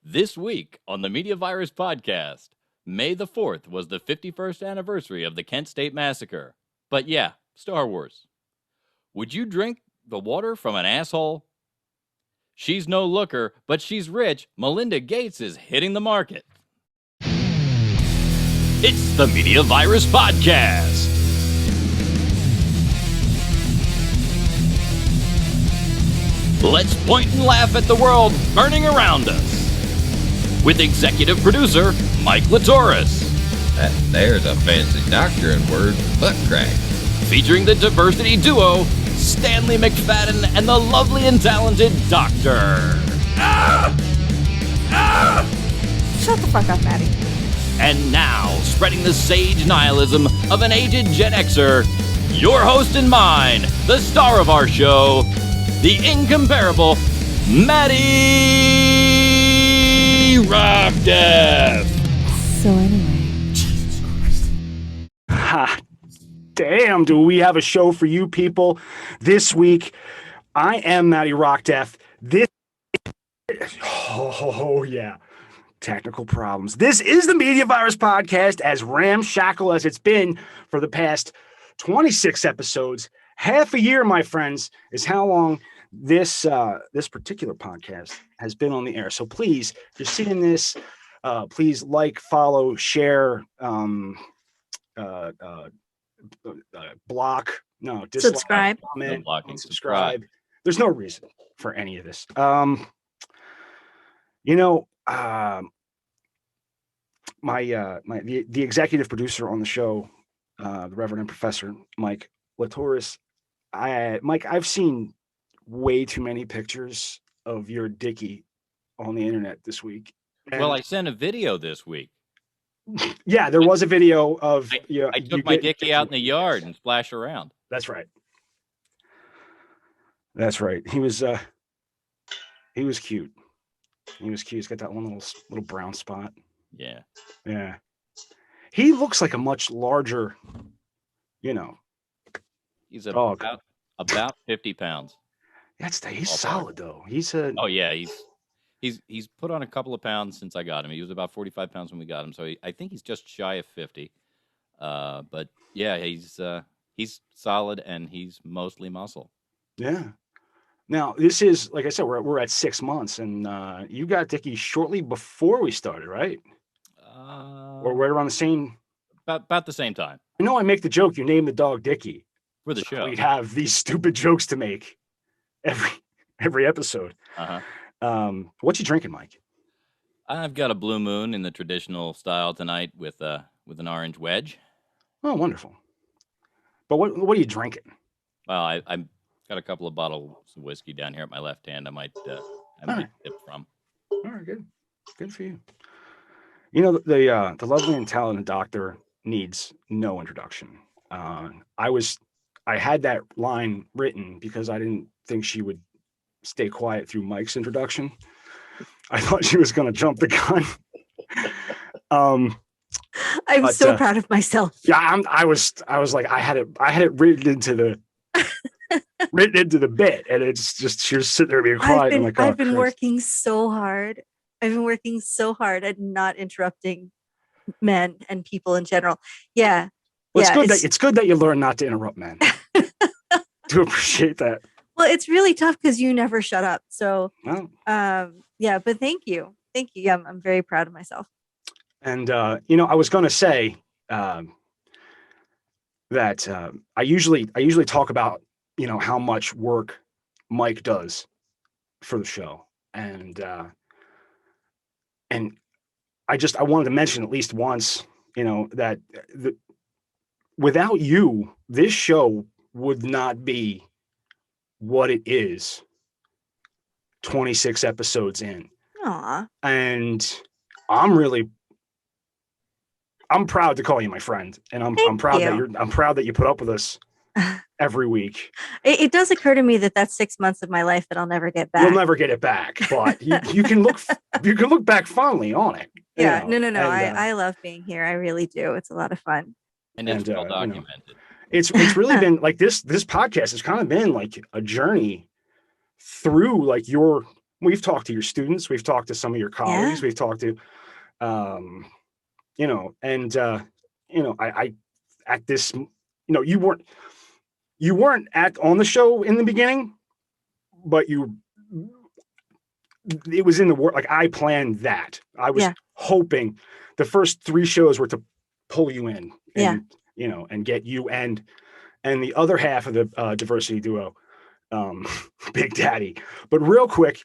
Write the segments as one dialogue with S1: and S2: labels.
S1: This week on the Media Virus Podcast, May the 4th was the 51st anniversary of the Kent State Massacre. But yeah, Star Wars. Would you drink the water from an asshole? She's no looker, but she's rich. Melinda Gates is hitting the market. It's the Media Virus Podcast. Let's point and laugh at the world burning around us. With executive producer Mike Latoris.
S2: There's a fancy doctoring word for butt crack.
S1: Featuring the diversity duo Stanley McFadden and the lovely and talented Doctor.
S3: Shut the fuck up, Maddie.
S1: And now, spreading the sage nihilism of an aged Gen Xer, your host and mine, the star of our show, the incomparable Maddie Rockdeath.
S3: So anyway.
S4: Jesus Christ. Ha. Damn, do we have a show for you people this week. I am Matty Rockdeath. Oh, yeah. Technical problems. This is the Media Virus Podcast, as ramshackle as it's been for the past 26 episodes. Half a year, my friends, is how long this particular podcast has been on the air. So please, if you're seeing this, please like, follow, share, block, dislike,
S3: Subscribe.
S4: comment,
S1: No blocking,
S4: subscribe. There's no reason for any of this. The executive producer on the show, the Reverend and Professor Mike Latoris. Mike, I've seen way too many pictures of your dickie on the internet this week.
S1: Well, I sent a video this week.
S4: Yeah, there was a video of
S1: I took my dickie out in the yard and splashed around.
S4: That's right. That's right. He was cute. He was cute. He's got that one little brown spot.
S1: Yeah.
S4: Yeah. He looks like a much larger,
S1: He's
S4: dog.
S1: about 50 pounds.
S4: He's solid though. He's a
S1: Oh yeah, he's put on a couple of pounds since I got him. He was about 45 pounds when we got him, so I think he's just shy of 50. But yeah, he's solid and he's mostly muscle.
S4: Yeah. Now this is, like I said, we're at 6 months, and you got Dickie shortly before we started, right? Or right around the same.
S1: About the same time.
S4: I know I make the joke. You named the dog Dickie
S1: For the show.
S4: We'd have these stupid jokes to make every episode. What you drinking, Mike?
S1: I've got a Blue Moon in the traditional style tonight with an orange wedge.
S4: Oh, wonderful. But what are you drinking?
S1: Well, I got a couple of bottles of whiskey down here at my left hand. I might dip from.
S4: All right, good for you. The lovely and talented doctor needs no introduction. I had that line written because I didn't think she would stay quiet through Mike's introduction. I thought she was going to jump the gun.
S3: I'm so proud of myself.
S4: Yeah, I was like, I had it written into the bit, and it's just she was sitting there being quiet.
S3: I've been working so hard. I've been working so hard at not interrupting men and people in general. Yeah.
S4: Well, it's good that you learn not to interrupt men. To appreciate that.
S3: Well, it's really tough because you never shut up. So,
S4: well,
S3: but thank you. Yeah, I'm very proud of myself.
S4: And I was going to say that I usually talk about how much work Mike does for the show, and I wanted to mention at least once, that without you, this show would not be what it is 26 episodes in.
S3: Aw.
S4: And I'm proud to call you my friend, and I'm proud that you put up with us every week.
S3: It does occur to me that that's 6 months of my life that I'll never get back.
S4: You'll never get it back, but you can look back fondly on it.
S3: Yeah, no. I love being here. I really do. It's a lot of fun.
S1: And it's well documented.
S4: It's really been like this podcast has kind of been like a journey through like your we've talked to your students, we've talked to some of your colleagues, we've talked to, you know, and I at this, you weren't on the show in the beginning, but it was in the work. Like I planned that. I was hoping the first 3 shows were to pull you in and, and get you and the other half of the diversity duo, Big Daddy. But real quick,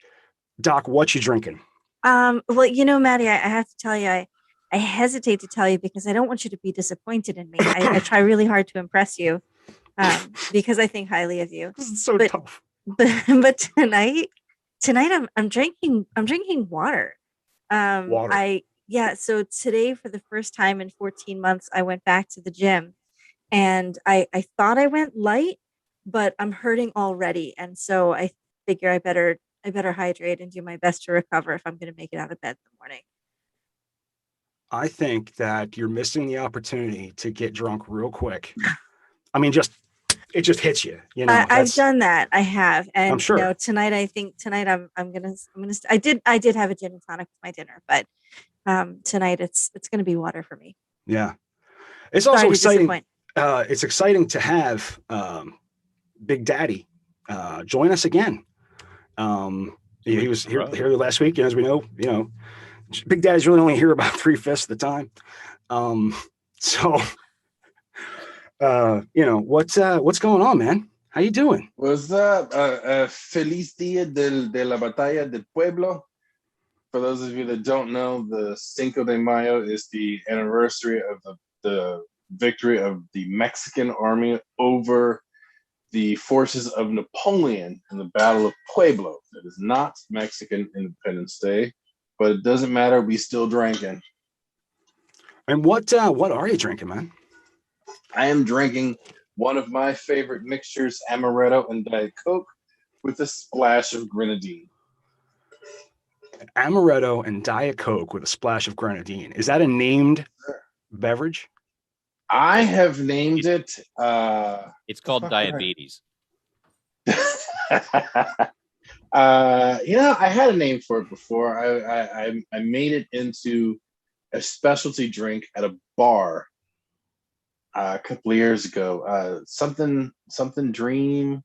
S4: Doc, what you drinking?
S3: Well, Maddie, I have to tell you, I hesitate to tell you because I don't want you to be disappointed in me. I try really hard to impress you because I think highly of you.
S4: This is so tough.
S3: But tonight I'm drinking water.
S4: Water.
S3: So today for the first time in 14 months, I went back to the gym and I thought I went light, but I'm hurting already. And so I figure I better hydrate and do my best to recover if I'm going to make it out of bed in the morning.
S4: I think that you're missing the opportunity to get drunk real quick. I mean, it just hits you.
S3: I've done that. I have, and
S4: I'm sure.
S3: Tonight I'm gonna. I did have a gin and tonic with my dinner, but tonight it's gonna be water for me.
S4: Yeah, it's also exciting. It's exciting to have Big Daddy join us again. He was here last week, and as we know, Big Daddy's really only here about 3/5 of the time. What's going on, man? How you doing?
S5: What's up? Feliz Día de la Batalla del Pueblo. For those of you that don't know, the Cinco de Mayo is the anniversary of the victory of the Mexican army over the forces of Napoleon in the Battle of Pueblo. It is not Mexican Independence Day, but it doesn't matter. We still drinking.
S4: And what are you drinking, man?
S5: I am drinking one of my favorite mixtures, Amaretto and Diet Coke, with a splash of grenadine.
S4: Amaretto and Diet Coke with a splash of grenadine. Is that a named beverage?
S5: I have named it.
S1: It's called diabetes.
S5: I had a name for it before. I made it into a specialty drink at a bar a couple of years ago. Something Dream.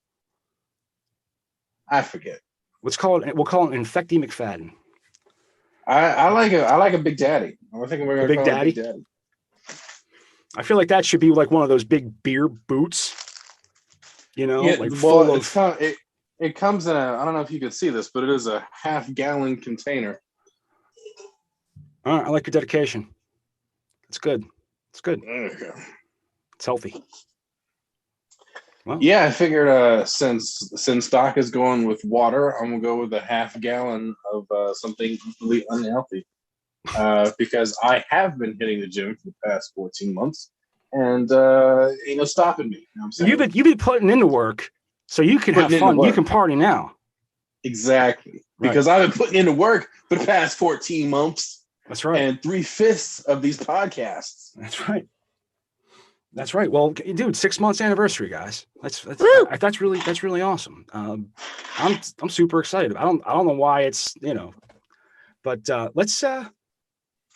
S5: I forget.
S4: We'll call it Infecty McFadden.
S5: I like a Big Daddy. I think we're gonna
S4: Big
S5: call
S4: Daddy.
S5: it Big Daddy.
S4: I feel like that should be like one of those big beer boots.
S5: It comes in I don't know if you can see this, but it is a half-gallon container.
S4: All right, I like your dedication. It's good. It's good.
S5: Okay.
S4: It's healthy. Well,
S5: yeah, I figured since Doc is going with water, I'm gonna go with a half-gallon of something completely unhealthy. Because I have been hitting the gym for the past 14 months, and ain't no stopping me. You know what I'm saying?
S4: You've been putting into work, so you can have fun. You can party now.
S5: Exactly, because I've been putting into work for the past 14 months.
S4: That's right,
S5: and 3/5 of these podcasts.
S4: That's right. That's right. Well, dude, 6 months anniversary, guys. That's really awesome. I'm super excited. I don't know why it's but let's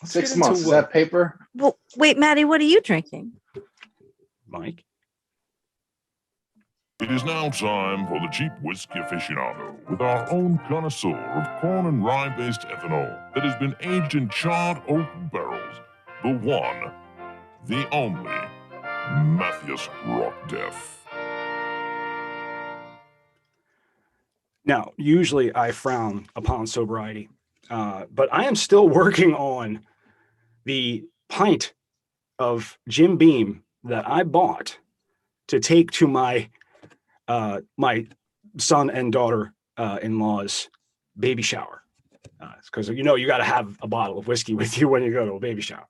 S5: 6 months. Is that paper?
S3: Well, wait, Maddie, what are you drinking?
S4: Mike?
S6: It is now time for the Cheap Whiskey Aficionado with our own connoisseur of corn and rye-based ethanol that has been aged in charred oak barrels. The one, the only, Matthias Rockdeath.
S4: Now, usually I frown upon sobriety, but I am still working on the pint of Jim Beam that I bought to take to my my son and daughter in-law's baby shower, because you got to have a bottle of whiskey with you when you go to a baby shower,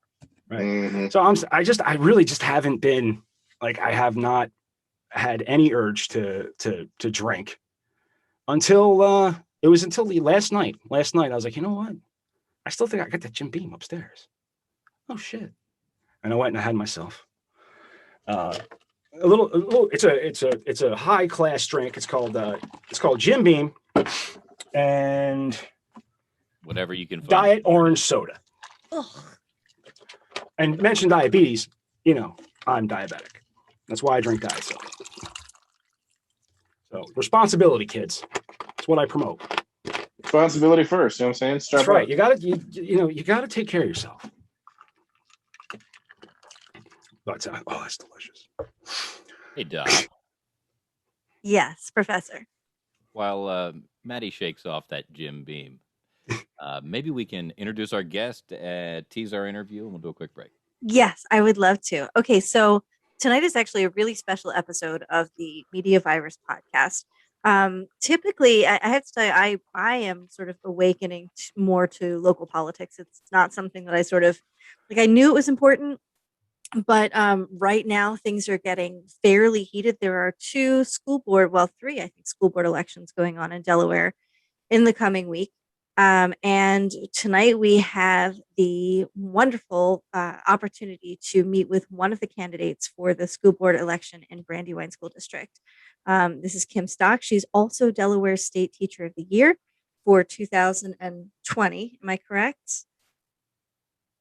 S4: right?
S5: Mm-hmm.
S4: So I really just haven't been I have not had any urge to drink until the last night. Last night I was like, you know what? I still think I got that Jim Beam upstairs. Oh shit! And I went and I had myself a little. It's a high class drink. It's called Jim Beam and
S1: Whatever you can find.
S4: Diet orange soda.
S3: Ugh.
S4: And mention diabetes, you know, I'm diabetic. That's why I drink diet soda. So responsibility, kids. That's what I promote.
S5: Responsibility first. You know what I'm saying?
S4: That's right. You gotta, you gotta take care of yourself. But that's delicious.
S1: Hey, Doc.
S3: Yes, Professor.
S1: While Maddie shakes off that Jim Beam, maybe we can introduce our guest, tease our interview, and we'll do a quick break.
S3: Yes, I would love to. Okay, so tonight is actually a really special episode of the Media Virus podcast. Typically, I have to tell you, I am sort of awakening more to local politics. It's not something that I sort of like. I knew it was important, but right now things are getting fairly heated. There are three, I think, school board elections going on in Delaware in the coming week. And tonight we have the wonderful opportunity to meet with one of the candidates for the school board election in Brandywine School District. This is Kim Stock. She's also Delaware State Teacher of the Year for 2020. Am I correct?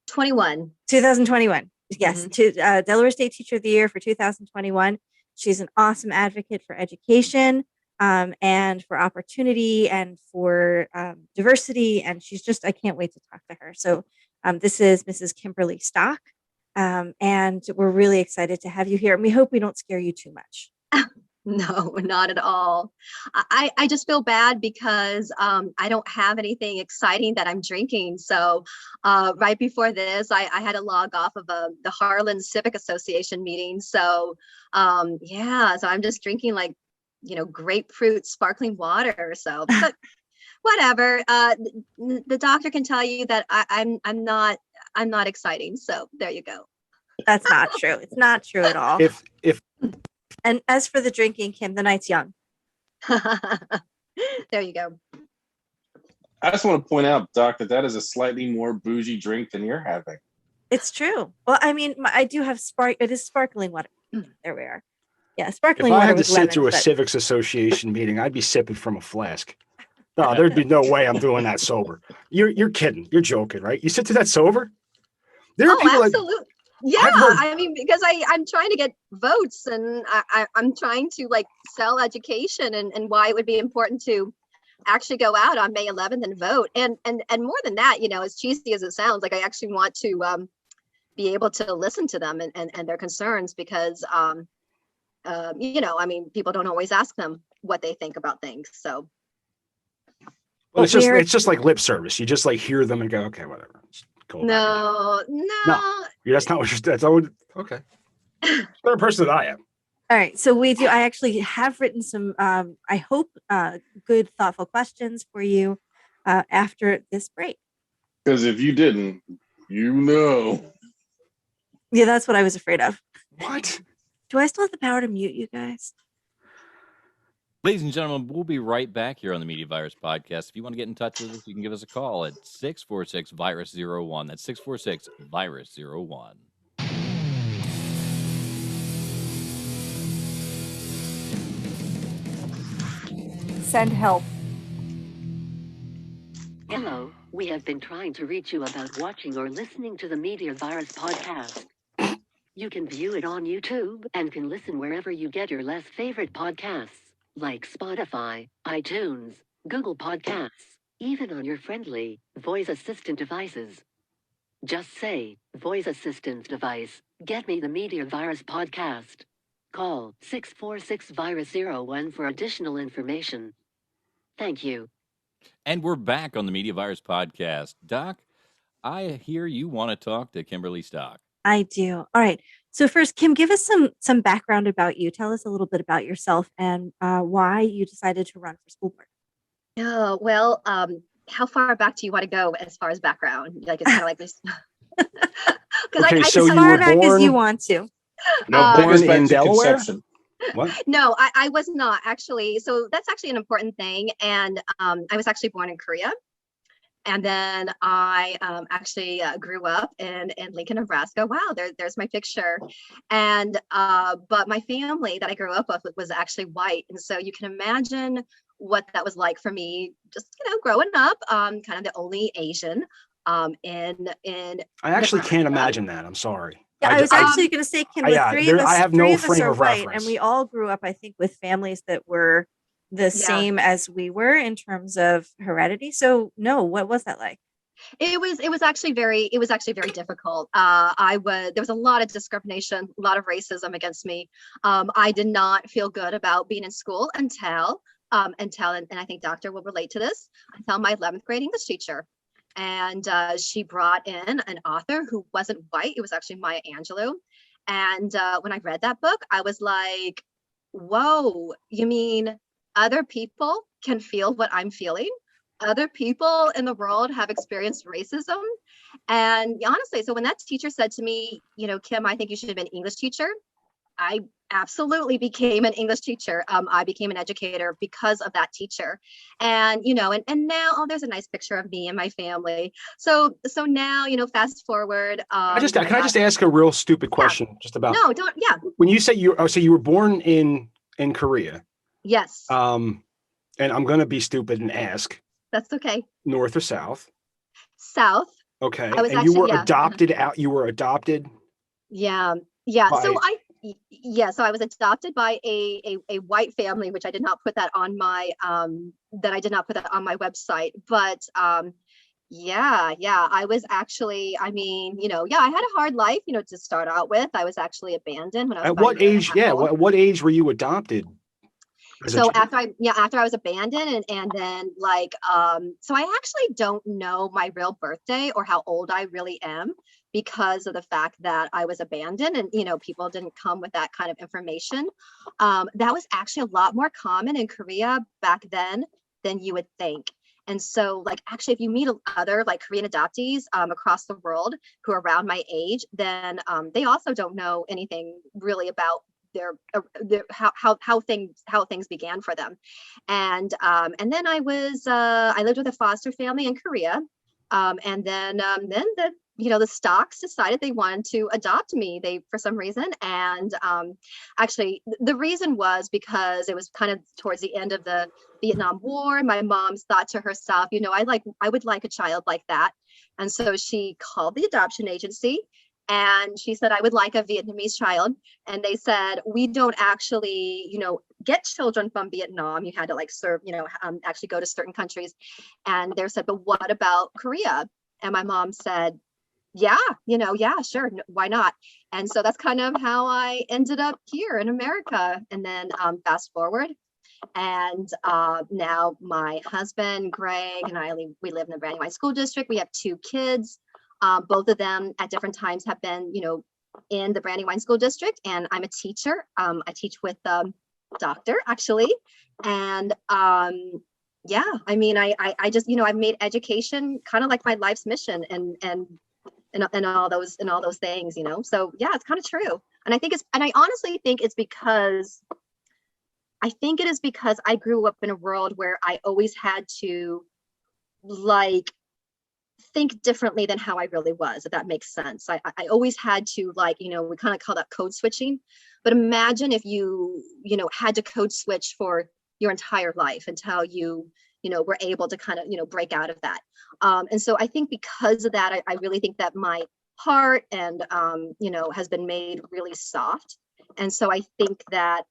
S3: 2021. Yes, Delaware State Teacher of the Year for 2021. She's an awesome advocate for education. And for opportunity and for diversity. And she's just, I can't wait to talk to her. So this is Mrs. Kimberly Stock. And we're really excited to have you here. And we hope we don't scare you too much.
S7: No, not at all. I just feel bad because I don't have anything exciting that I'm drinking. So right before this, I had to log off of the Harlan Civic Association meeting. So so I'm just drinking like, grapefruit sparkling water. So, but whatever. The doctor can tell you that I'm not exciting. So there you go.
S3: That's not true. It's not true at all. And as for the drinking, Kim, the night's young.
S7: There you go.
S5: I just want to point out, Doc, that is a slightly more bougie drink than you're having.
S3: It's true. Well, I mean, I do have it is sparkling water. There we are. Yeah, sparkling
S4: water. If I
S3: water
S4: had to
S3: with
S4: sit
S3: lemon,
S4: through a Civics Association meeting, I'd be sipping from a flask. No, there'd be no way I'm doing that sober. You're kidding. You're joking, right? You sit through that sober? There are people
S7: absolutely. I mean, because I'm trying to get votes and I'm trying to sell education and why it would be important to actually go out on May 11th and vote. And more than that, as cheesy as it sounds, I actually want to be able to listen to them and their concerns because, I mean, people don't always ask them what they think about things. So.
S4: Well, it's just like lip service. You just hear them and go, okay, whatever.
S7: No.
S4: That's not what you're. That's all. Okay. Better person than I am.
S3: All right. So we do. I actually have written some. I hope good, thoughtful questions for you after this break.
S5: Because if you didn't,
S3: Yeah, that's what I was afraid of.
S4: What?
S3: Do I still have the power to mute you guys?
S1: Ladies and gentlemen, we'll be right back here on the Media Virus Podcast. If you want to get in touch with us, you can give us a call at 646-VIRUS-01. That's 646-VIRUS-01.
S3: Send help.
S8: Hello, we have been trying to reach you about watching or listening to the Media Virus Podcast. You can view it on YouTube and can listen wherever you get your less favorite podcasts. Like Spotify, iTunes, Google Podcasts, even on your friendly voice assistant devices. Just say, voice assistant device, get me the Media Virus Podcast. Call 646-VIRUS-01 for additional information. Thank you.
S1: And we're back on the Media Virus Podcast. Doc, I hear you want to talk to Kimberly Stock.
S3: I do. All right. So first, Kim, give us some background about you. Tell us a little bit about yourself and why you decided to run for school board.
S7: Oh, well, how far back do you want to go as far as background? It's kind of like this.
S4: Okay, so
S3: as far back as you want to.
S5: No,
S4: born in Delaware?
S5: Conception.
S4: What?
S7: No, I was not actually. So that's actually an important thing. And I was actually born in Korea. And then I actually grew up in Lincoln, Nebraska. Wow, there's my picture. And but my family that I grew up with was actually white. And so you can imagine what that was like for me, just, growing up, kind of the only Asian in
S4: I actually can't
S7: Nebraska.
S4: imagine that. I'm sorry.
S3: Yeah, I was actually going to say, Kim, the
S4: yeah,
S3: three of us,
S4: I have
S3: three
S4: no
S3: of us
S4: frame
S3: are
S4: of
S3: white,
S4: reference.
S3: and we all grew up, I think, with families that were the
S7: Yeah.
S3: same as we were in terms of heredity. So, no, what was that like?
S7: It was actually very difficult. There was a lot of discrimination, a lot of racism against me. I did not feel good about being in school until and I think Doctor will relate to this, until my 11th grade English teacher. And she brought in an author who wasn't white. It was actually Maya Angelou. And when I read that book, I was like, whoa, you mean other people can feel what I'm feeling? Other people in the world have experienced racism. And honestly, so when that teacher said to me, Kim, I think you should have been an English teacher, I absolutely became an English teacher. I became an educator because of that teacher. And, and now, there's a nice picture of me and my family. So now, fast forward.
S4: Can I just ask a real stupid question just about?
S7: No, don't. Yeah.
S4: When you say you were born in Korea.
S7: Yes.
S4: And I'm going to be stupid and ask.
S7: That's okay.
S4: North or south?
S7: South.
S4: Okay.
S7: And
S4: you were adopted out. You were adopted.
S7: Yeah. So I was adopted by a white family, which I did not put that on my website. But I was actually, I had a hard life, to start out with. I was actually abandoned when I was
S4: at what age? Yeah. What age were you adopted?
S7: So after I was abandoned and then so I actually don't know my real birthday or how old I really am, because of the fact that I was abandoned and, people didn't come with that kind of information. That was actually a lot more common in Korea back then than you would think. And so actually, if you meet other Korean adoptees across the world who are around my age, then they also don't know anything really about their how things began for them. And then I lived with a foster family in Korea. And then the Stocks decided they wanted to adopt me, for some reason. And actually the reason was because it was kind of towards the end of the Vietnam War. My mom thought to herself, I would like a child like that. And so she called the adoption agency and she said, I would like a Vietnamese child. And they said, we don't actually, get children from Vietnam. You had to serve, actually go to certain countries. And they said, but what about Korea? And my mom said, yeah, sure. Why not? And so that's kind of how I ended up here in America. And then fast forward. And now my husband, Greg, and I, we live in the Brandywine School District. We have 2 kids. Both of them at different times have been, in the Brandywine School District, and I'm a teacher. I teach with Doctor, actually. And I just, I've made education kind of like my life's mission and all those things, So yeah, it's kind of true. And I honestly think it's because I grew up in a world where I always had to think differently than how I really was, if that makes sense. I always had to we kind of call that code switching. But imagine if you, had to code switch for your entire life until you were able to kind of, break out of that. And so I think because of that, I really think that my heart and, has been made really soft. And so I think that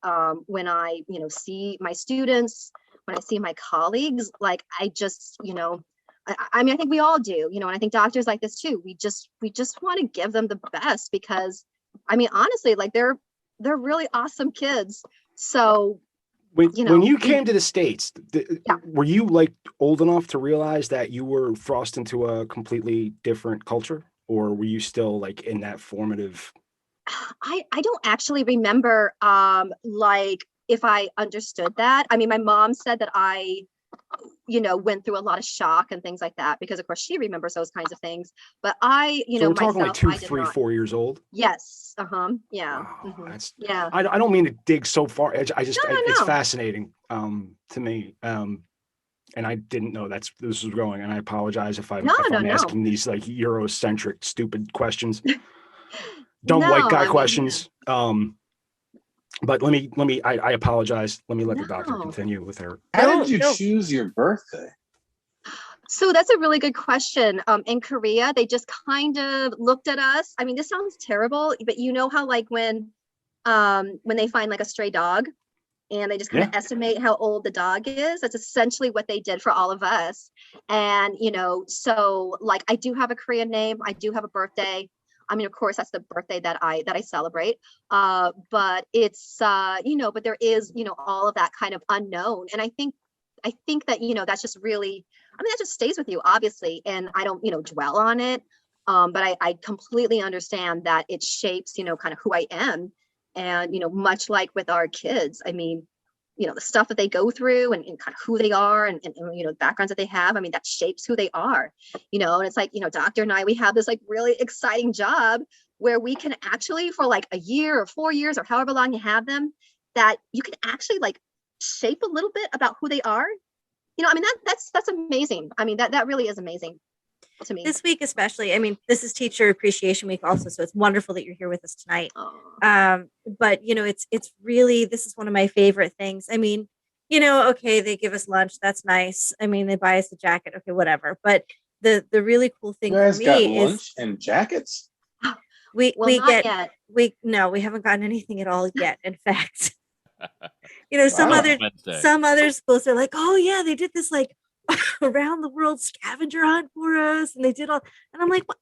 S7: when I, see my students, when I see my colleagues, I just, I think we all do, and I think doctors like this too. We just want to give them the best because, honestly, they're really awesome kids. So
S4: when you came to the States, were you old enough to realize that you were thrust into a completely different culture, or were you still in that formative?
S7: I don't actually remember if I understood that. My mom said that I went through a lot of shock and things like that because of course she remembers those kinds of things. But I,
S4: so we're talking 2, 3, 4 years old.
S7: Yes. Yeah.
S4: Wow, that's, yeah. I don't mean to dig so far. It's fascinating to me. And I didn't know this was going, and I apologize if I'm asking these Eurocentric stupid questions. Dumb white guy questions. But I apologize. Let me let the doctor
S7: No.
S4: continue with her.
S5: How did you
S3: No.
S5: choose your birthday?
S7: So that's a really good question. In Korea, they just kind of looked at us. I mean, this sounds terrible, but you know how like when they find like a stray dog and they just kind of estimate how old the dog is. That's essentially what they did for all of us. And, you know, so like I do have a Korean name. I do have a birthday. I mean, of course, that's the birthday that I celebrate. But it's, you know, but there is, you know, all of that kind of unknown. And I think that, you know, that's just really, I mean, that just stays with you, obviously. And I don't, you know, dwell on it. But I completely understand that it shapes, you know, kind of who I am. And, you know, much like with our kids, I mean, you know, the stuff that they go through and kind of who they are and, you know, the backgrounds that they have, I mean, that shapes who they are, you know, and it's like, you know, Doctor and I, we have this like really exciting job where we can actually for like a year or 4 years or however long you have them, that you can actually like shape a little bit about who they are. You know, I mean, that's amazing. I mean, that really is amazing to me.
S3: This week especially, I mean, this is Teacher Appreciation Week also, so it's wonderful that you're here with us tonight.
S7: Oh.
S3: But you know, it's really, this is one of my favorite things. I mean, you know, okay, they give us lunch, that's nice. I mean, they buy us a jacket, okay, whatever. But the really cool thing
S5: You
S3: for
S5: guys got
S3: me is
S5: lunch and jackets?
S3: we
S7: Not
S3: get
S7: yet.
S3: we haven't gotten anything at all yet. In fact, you know,
S5: Wow.
S3: some other schools are like, oh yeah, they did this like around the world scavenger hunt for us, and they did all, and I'm like, what?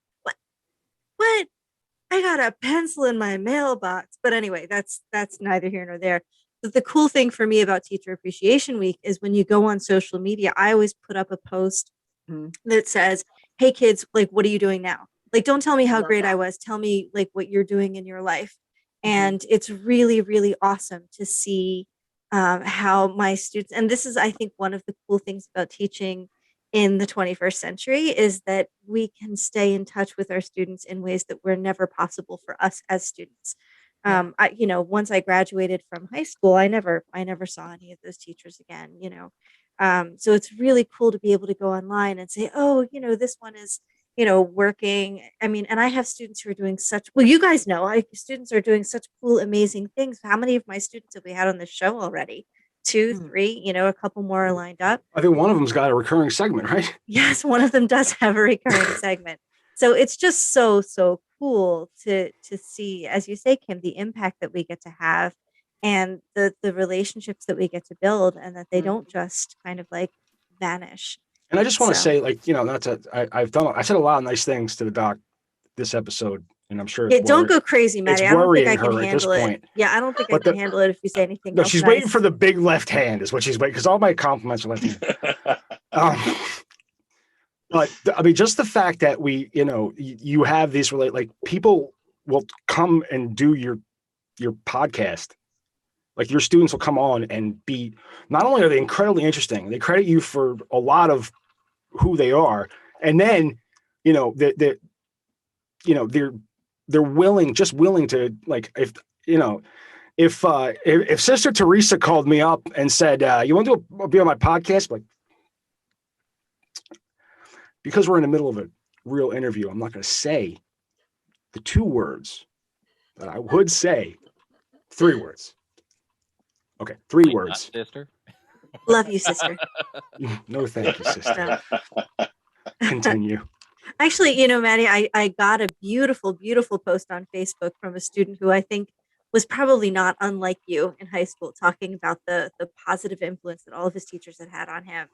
S3: I got a pencil in my mailbox. But anyway, that's neither here nor there. But the cool thing for me about Teacher Appreciation Week is when you go on social media, I always put up a post that says, hey kids, like, what are you doing now? Like, don't tell me how great I was. Tell me like what you're doing in your life. And it's really, really awesome to see how my students, and this is, I think, one of the cool things about teaching in the 21st century is that we can stay in touch with our students in ways that were never possible for us as students. I, you know, once I graduated from high school, I never saw any of those teachers again, you know. So it's really cool to be able to go online and say, oh, you know, this one is, you know, working. I mean, and I have students who are doing such, well, you guys know, students are doing such cool, amazing things. How many of my students have we had on the show already? 2, 3, you know, a couple more are lined up.
S4: I think one of them's got a recurring segment, right?
S3: Yes, one of them does have a recurring segment. So it's just so cool to see, as you say, Kim, the impact that we get to have and the relationships that we get to build, and that they don't just kind of like vanish.
S4: And I just want to say, like, you know, I said a lot of nice things to the doc this episode, and I'm sure
S3: don't go crazy, Maddie. I don't think I can handle it. Yeah, I don't think I can handle it if you say anything.
S4: No, she's waiting for the big left hand, is what she's waiting, because all my compliments are left hand. But I mean, just the fact that we, you know, you have these like people will come and do your podcast. Like your students will come on and be, not only are they incredibly interesting, they credit you for a lot of who they are. And then, you know, they're willing to, like, if, you know, if Sister Teresa called me up and said, you want to be on my podcast? Like, because we're in the middle of a real interview, I'm not going to say the 2 words that I would say. 3 words. Okay, 3 words.
S1: Sister.
S3: Love you, sister.
S4: No, thank you, sister. Continue.
S3: Actually, you know, Maddie, I got a beautiful, beautiful post on Facebook from a student who I think was probably not unlike you in high school, talking about the positive influence that all of his teachers had on him.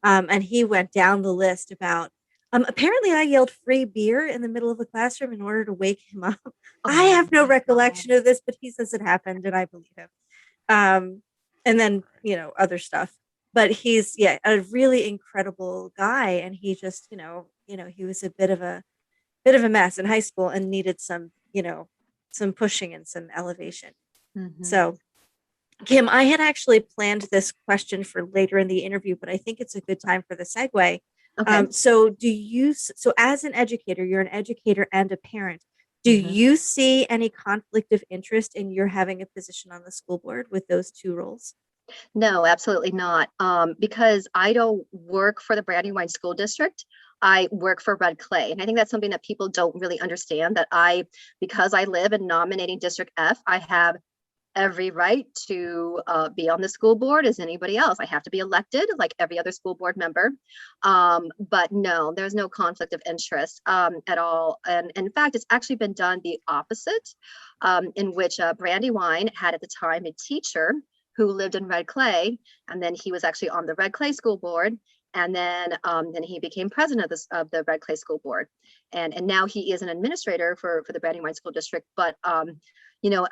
S3: And he went down the list about, apparently I yelled free beer in the middle of the classroom in order to wake him up. I have no recollection of this, but he says it happened and I believe him. And then, you know, other stuff, but he's, a really incredible guy. And he just, you know, he was a bit of a mess in high school and needed some, you know, some pushing and some elevation. So Kim, I had actually planned this question for later in the interview, but I think it's a good time for the segue.
S7: Okay.
S3: So as an educator, you're an educator and a parent. Do you see any conflict of interest in your having a position on the school board with those 2 roles?
S7: No, absolutely not. Because I don't work for the Brandywine School District. I work for Red Clay. And I think that's something that people don't really understand, that because I live in nominating District F, I have every right to be on the school board as anybody else. I have to be elected like every other school board member. But no, there's no conflict of interest at all. And in fact, it's actually been done the opposite, in which Brandywine had at the time a teacher who lived in Red Clay, and then he was actually on the Red Clay School Board. And then he became president of the Red Clay School Board. And now he is an administrator for the Brandywine School District. But, you know,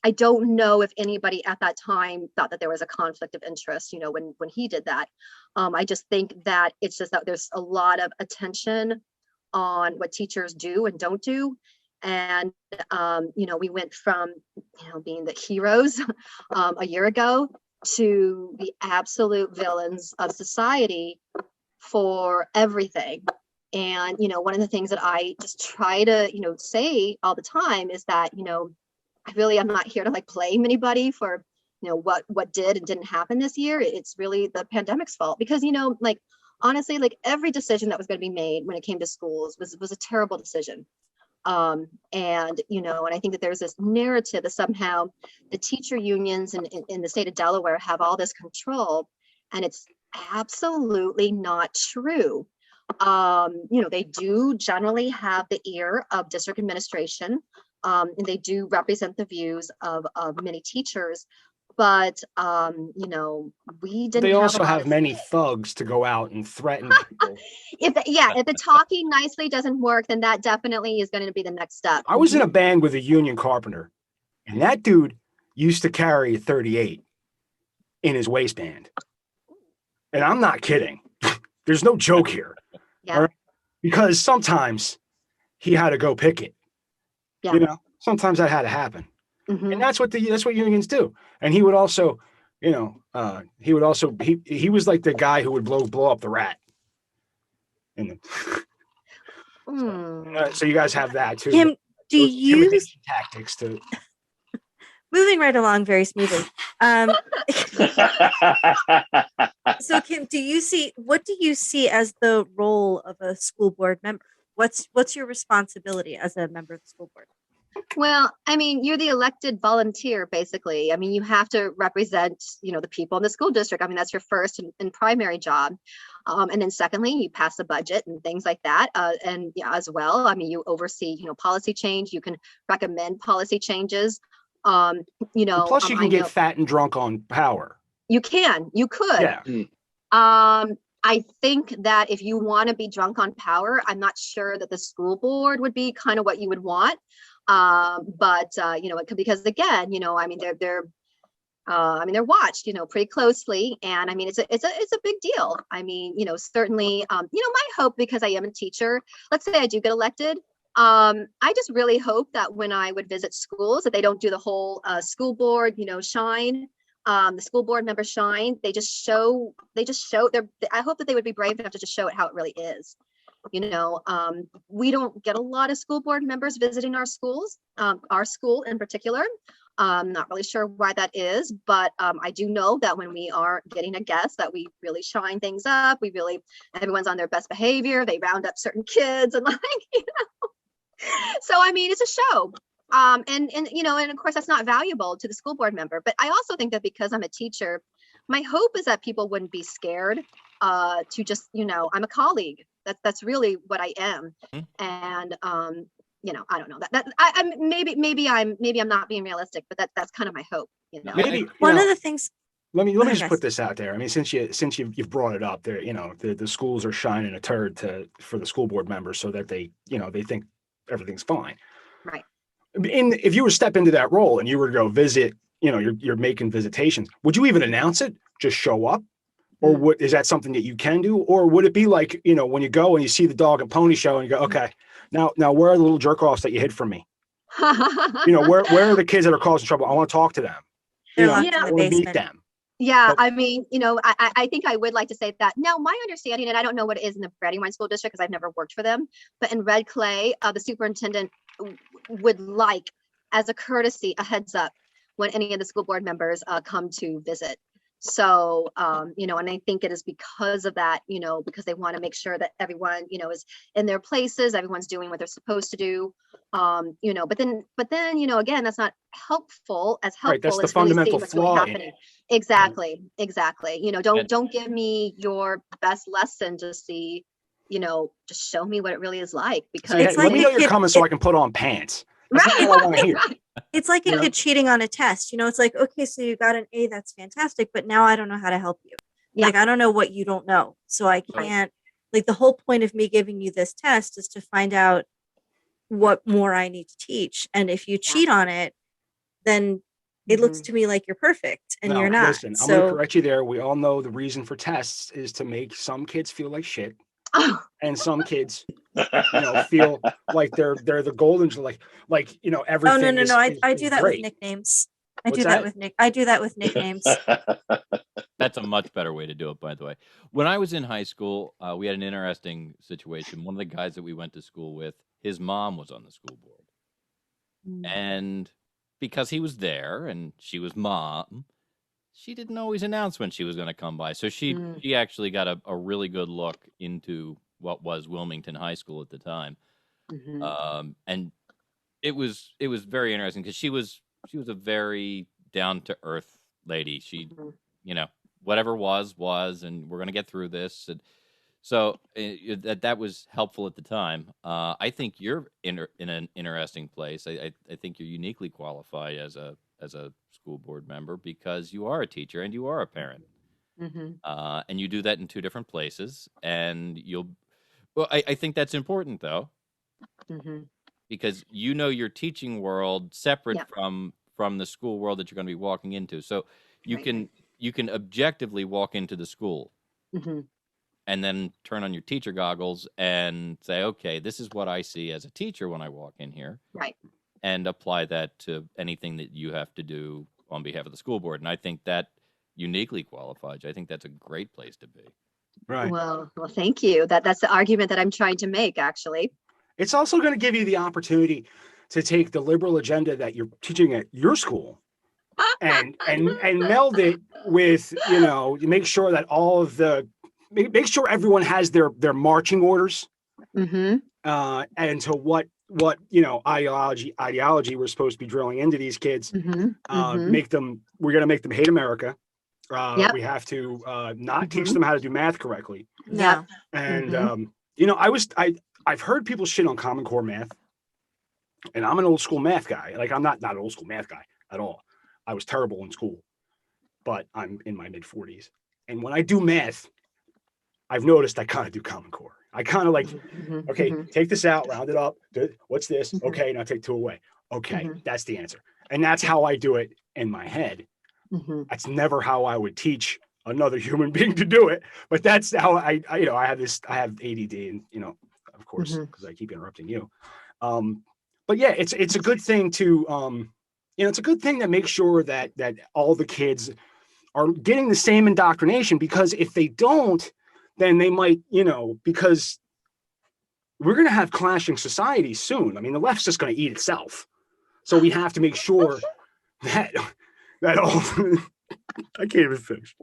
S7: I don't know if anybody at that time thought that there was a conflict of interest, you know, when he did that. I just think that it's just that there's a lot of attention on what teachers do and don't do. And, you know, we went from, you know, being the heroes a year ago to the absolute villains of society for everything. And, you know, one of the things that I just try to, you know, say all the time is that, you know, I'm not here to like blame anybody for, you know, what did and didn't happen this year. It's really the pandemic's fault, because, you know, like, honestly, like every decision that was going to be made when it came to schools was a terrible decision. And, you know, and I think that there's this narrative that somehow the teacher unions in the state of Delaware have all this control, and it's absolutely not true. You know, they do generally have the ear of district administration, and they do represent the views of many teachers. But, you know, we didn't.
S4: They also have many thugs to go out and threaten people.
S7: If the talking nicely doesn't work, then that definitely is going to be the next step.
S4: I was in a band with a union carpenter, and that dude used to carry a 38 in his waistband. And I'm not kidding. There's no joke here.
S7: Yeah.
S4: Right? Because sometimes he had to go pick it.
S7: Yeah.
S4: You know, sometimes that had to happen.
S7: Mm-hmm.
S4: And that's what unions do. And he would also, you know, he was like the guy who would blow up the rat. And so you guys have that too.
S3: Kim, do you
S4: tactics to
S3: moving right along very smoothly? So Kim, what do you see as the role of a school board member? What's your responsibility as a member of the school board?
S7: Well, I mean, you're the elected volunteer, basically. I mean, you have to represent, you know, the people in the school district. I mean, that's your first and primary job. And then secondly, you pass a budget and things like that. And yeah, as well, I mean, you oversee, you know, policy change. You can recommend policy changes. You know,
S4: plus you can get fat and drunk on power.
S7: You could.
S4: Yeah.
S7: I think that if you want to be drunk on power, I'm not sure that the school board would be kind of what you would want. But you know, it could, because again, you know, I mean, they're watched, you know, pretty closely. And I mean, it's a big deal. I mean, you know, certainly, you know, my hope, because I am a teacher, let's say I do get elected. I just really hope that when I would visit schools, that they don't do the whole school board, you know, shine. The school board members shine. They just show I hope that they would be brave enough to just show it how it really is. You know, we don't get a lot of school board members visiting our schools, our school in particular. I'm not really sure why that is, but I do know that when we are getting a guest, that we really shine things up. Everyone's on their best behavior. They round up certain kids and like, you know. So, I mean, it's a show. And you know, and of course that's not valuable to the school board member. But I also think that because I'm a teacher, my hope is that people wouldn't be scared to just, you know, I'm a colleague. That's really what I am. And you know, I don't know that maybe I'm not being realistic, but that's kind of my hope. You know,
S4: maybe
S3: one of the things.
S4: Let me just put this out there. I mean, since you've brought it up there, you know, the schools are shining a turd for the school board members so that they, you know, they think everything's fine.
S7: Right.
S4: If you were to step into that role and you were to go visit, you know, you're making visitations, would you even announce it? Just show up? Or is that something that you can do? Or would it be like, you know, when you go and you see the dog and pony show and you go, okay, now where are the little jerk offs that you hid from me? You know, where are the kids that are causing trouble? I want to talk to them.
S3: They're
S4: You know,
S3: locked
S4: I
S3: in the
S4: want to meet
S3: basement.
S4: them.
S7: Yeah,
S4: But-
S7: I mean, you know, I think I would like to say that. Now, my understanding, and I don't know what it is in the Brandywine School District because I've never worked for them, but in Red Clay, the superintendent would like, as a courtesy, a heads up when any of the school board members come to visit. So, you know, and I think it is because of that, you know, because they want to make sure that everyone, you know, is in their places, everyone's doing what they're supposed to do. But then, again, that's not helpful as
S4: Right, that's
S7: helpful
S4: the
S7: as really
S4: fundamental
S7: seeing what's really
S4: flaw in
S7: happening.
S4: it.
S7: Exactly.
S1: And-
S7: Don't give me your best lesson to see, just show me what it really is like, because
S4: Say, hey,
S3: It's
S4: let
S3: like
S4: me
S3: a
S4: know you're
S3: kid-
S4: coming so I can put on pants. That's not what I want to hear.
S3: It's like a
S4: You know?
S3: kid cheating on a test. It's like, okay, so you got an A, that's fantastic, but now I don't know how to help you.
S7: Yeah.
S3: Like, I don't know what you don't know. So I can't, like, the whole point of me giving you this test is to find out what more I need to teach. And if you cheat on it, then it looks to me like you're perfect and
S4: No,
S3: you're not.
S4: listen, I'm going to
S3: So
S4: correct you there. We all know the reason for tests is to make some kids feel like shit,
S7: Oh,
S4: and some kids, feel like they're the golden, like everything.
S3: no. I do
S4: is
S3: that
S4: great.
S3: with nicknames.
S4: What's
S3: I do that with nicknames.
S1: That's a much better way to do it, by the way. When I was in high school, we had an interesting situation. One of the guys that we went to school with, his mom was on the school board. And because he was there and she was mom, she didn't always announce when she was going to come by. So she actually got a really good look into what was Wilmington High School at the time. And it was very interesting because she was a very down to earth lady. She, whatever was, and we're going to get through this. And so that was helpful at the time. I think you're in an interesting place. I think you're uniquely qualified as a school board member because you are a teacher and you are a parent. And you do that in two different places. And I think that's important though, because your teaching world separate from the school world that you're going to be walking into. So you can objectively walk into the school. And then turn on your teacher goggles and say, okay, this is what I see as a teacher when I walk in here.
S7: Right.
S1: And apply that to anything that you have to do on behalf of the school board. And I think that uniquely qualifies you. I think that's a great place to be.
S4: Right.
S7: Well, thank you. That's the argument that I'm trying to make, actually.
S4: It's also going to give you the opportunity to take the liberal agenda that you're teaching at your school and meld it with, make sure that make sure everyone has their marching orders and to what ideology we're supposed to be drilling into these kids. We're going to make them hate America. We have to not teach them how to do math correctly.
S3: No.
S4: And I've heard people shit on Common Core math, and I'm an old school math guy. Like, I'm not an old school math guy at all. I was terrible in school, but I'm in my mid 40s, and when I do math, I've noticed I kind of do Common Core. I kind of like, okay, take this out, round it up. What's this? Okay, now take 2 away. Okay, that's the answer. And that's how I do it in my head. That's never how I would teach another human being to do it. But that's how I have ADD, and of course, because I keep interrupting you. But yeah, it's a good thing to it's a good thing to make sure that all the kids are getting the same indoctrination, because if they don't, then they might, because we're going to have clashing societies soon. I mean, the left's just going to eat itself. So we have to make sure that all, I can't even finish.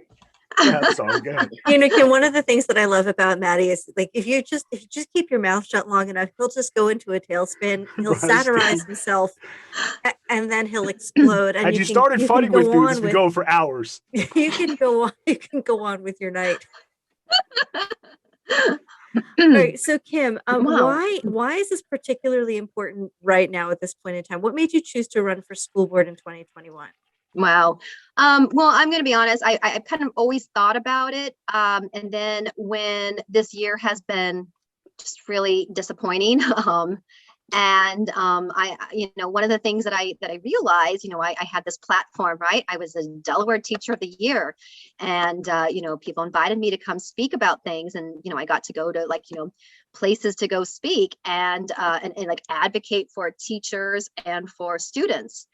S4: Sorry, go ahead.
S3: Kim, one of the things that I love about Maddie is, like, if you just keep your mouth shut long enough, he'll just go into a tailspin. He'll satirize himself, and then he'll explode. And
S4: you started funny with me, this would go for hours.
S3: You can go on. You can go on with your night. All right, so Kim, why is this particularly important right now at this point in time? What made you choose to run for school board in 2021?
S7: Wow. Well, I'm going to be honest. I kind of always thought about it. And then when this year has been just really disappointing, and one of the things that I realized, I had this platform, right? I was a Delaware Teacher of the Year, and people invited me to come speak about things, and I got to go to places to go speak and like advocate for teachers and for students.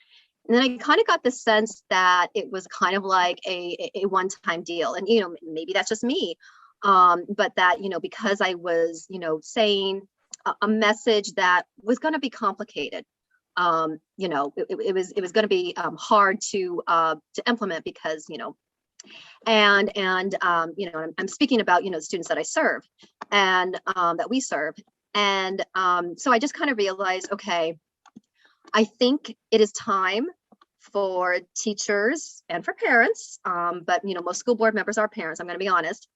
S7: And then I kind of got the sense that it was kind of like a one-time deal, and maybe that's just me, but that because I was saying a message that was going to be complicated. It was going to be hard to implement because I'm speaking about the students that I serve and that we serve, And so I just kind of realized, okay, I think it is time for teachers and for parents, but most school board members are parents, I'm going to be honest,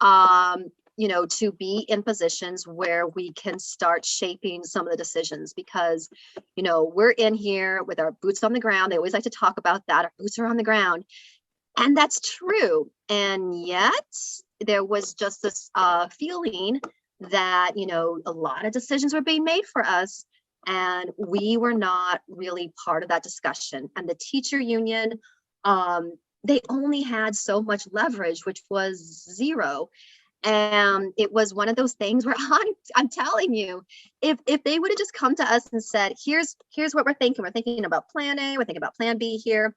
S7: to be in positions where we can start shaping some of the decisions, because we're in here with our boots on the ground. They always like to talk about that, our boots are on the ground, and that's true. And yet there was just this feeling that a lot of decisions were being made for us, and we were not really part of that discussion. And the teacher union, they only had so much leverage, which was zero. And it was one of those things where I'm telling you, if they would have just come to us and said, here's what we're thinking about plan A, we're thinking about plan B here.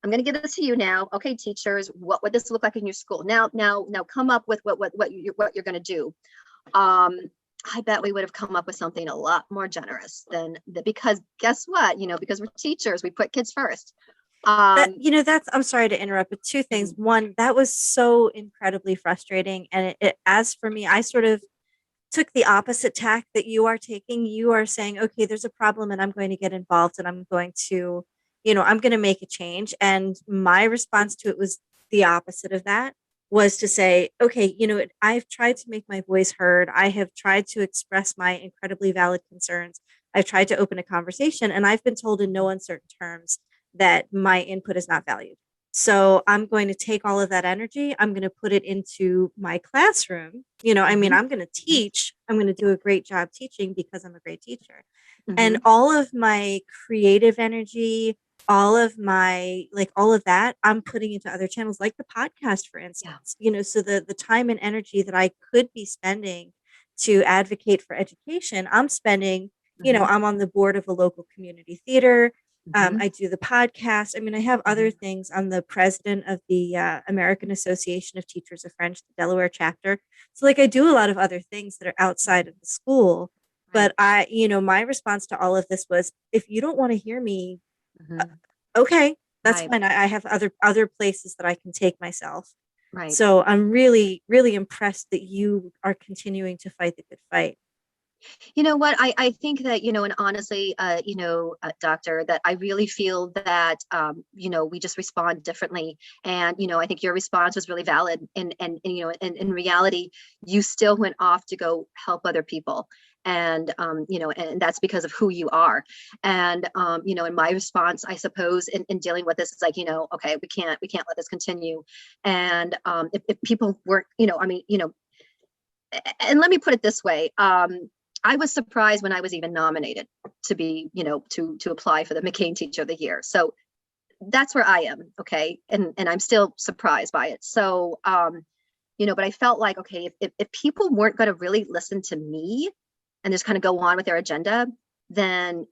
S7: I'm going to give this to you now. Okay, teachers, what would this look like in your school? Now come up with what you're going to do. I bet we would have come up with something a lot more generous than because guess what? Because we're teachers, we put kids first.
S3: I'm sorry to interrupt, but two things. One, that was so incredibly frustrating. And as for me, I sort of took the opposite tack that you are taking. You are saying, okay, there's a problem and I'm going to get involved and I'm going to, I'm going to make a change. And my response to it was the opposite of that, was to say, okay, I've tried to make my voice heard. I have tried to express my incredibly valid concerns. I've tried to open a conversation, and I've been told in no uncertain terms that my input is not valued. So I'm going to take all of that energy. I'm going to put it into my classroom. I'm going to teach. I'm going to do a great job teaching because I'm a great teacher. And all of my creative energy, all of that, I'm putting into other channels, like the podcast, for instance. So the time and energy that I could be spending to advocate for education, I'm spending, I'm on the board of a local community theater. I do the podcast. I have other things. I'm the president of the American Association of Teachers of French, the Delaware chapter. So I do a lot of other things that are outside of the school. But my response to all of this was, if you don't want to hear me, okay, that's fine. I have other places that I can take myself.
S7: Right.
S3: So I'm really, really impressed that you are continuing to fight the good fight.
S7: You know what? I think that, and honestly, doctor, that I really feel that, we just respond differently. And, I think your response was really valid. And in reality, you still went off to go help other people. And, and that's because of who you are. And, in my response, I suppose in dealing with this, it's like, okay, we can't let this continue. And if people weren't, and let me put it this way. I was surprised when I was even nominated to be, to apply for the McCain Teacher of the Year. So that's where I am. Okay. And I'm still surprised by it. So, but I felt like, okay, if people weren't going to really listen to me and just kind of go on with their agenda, then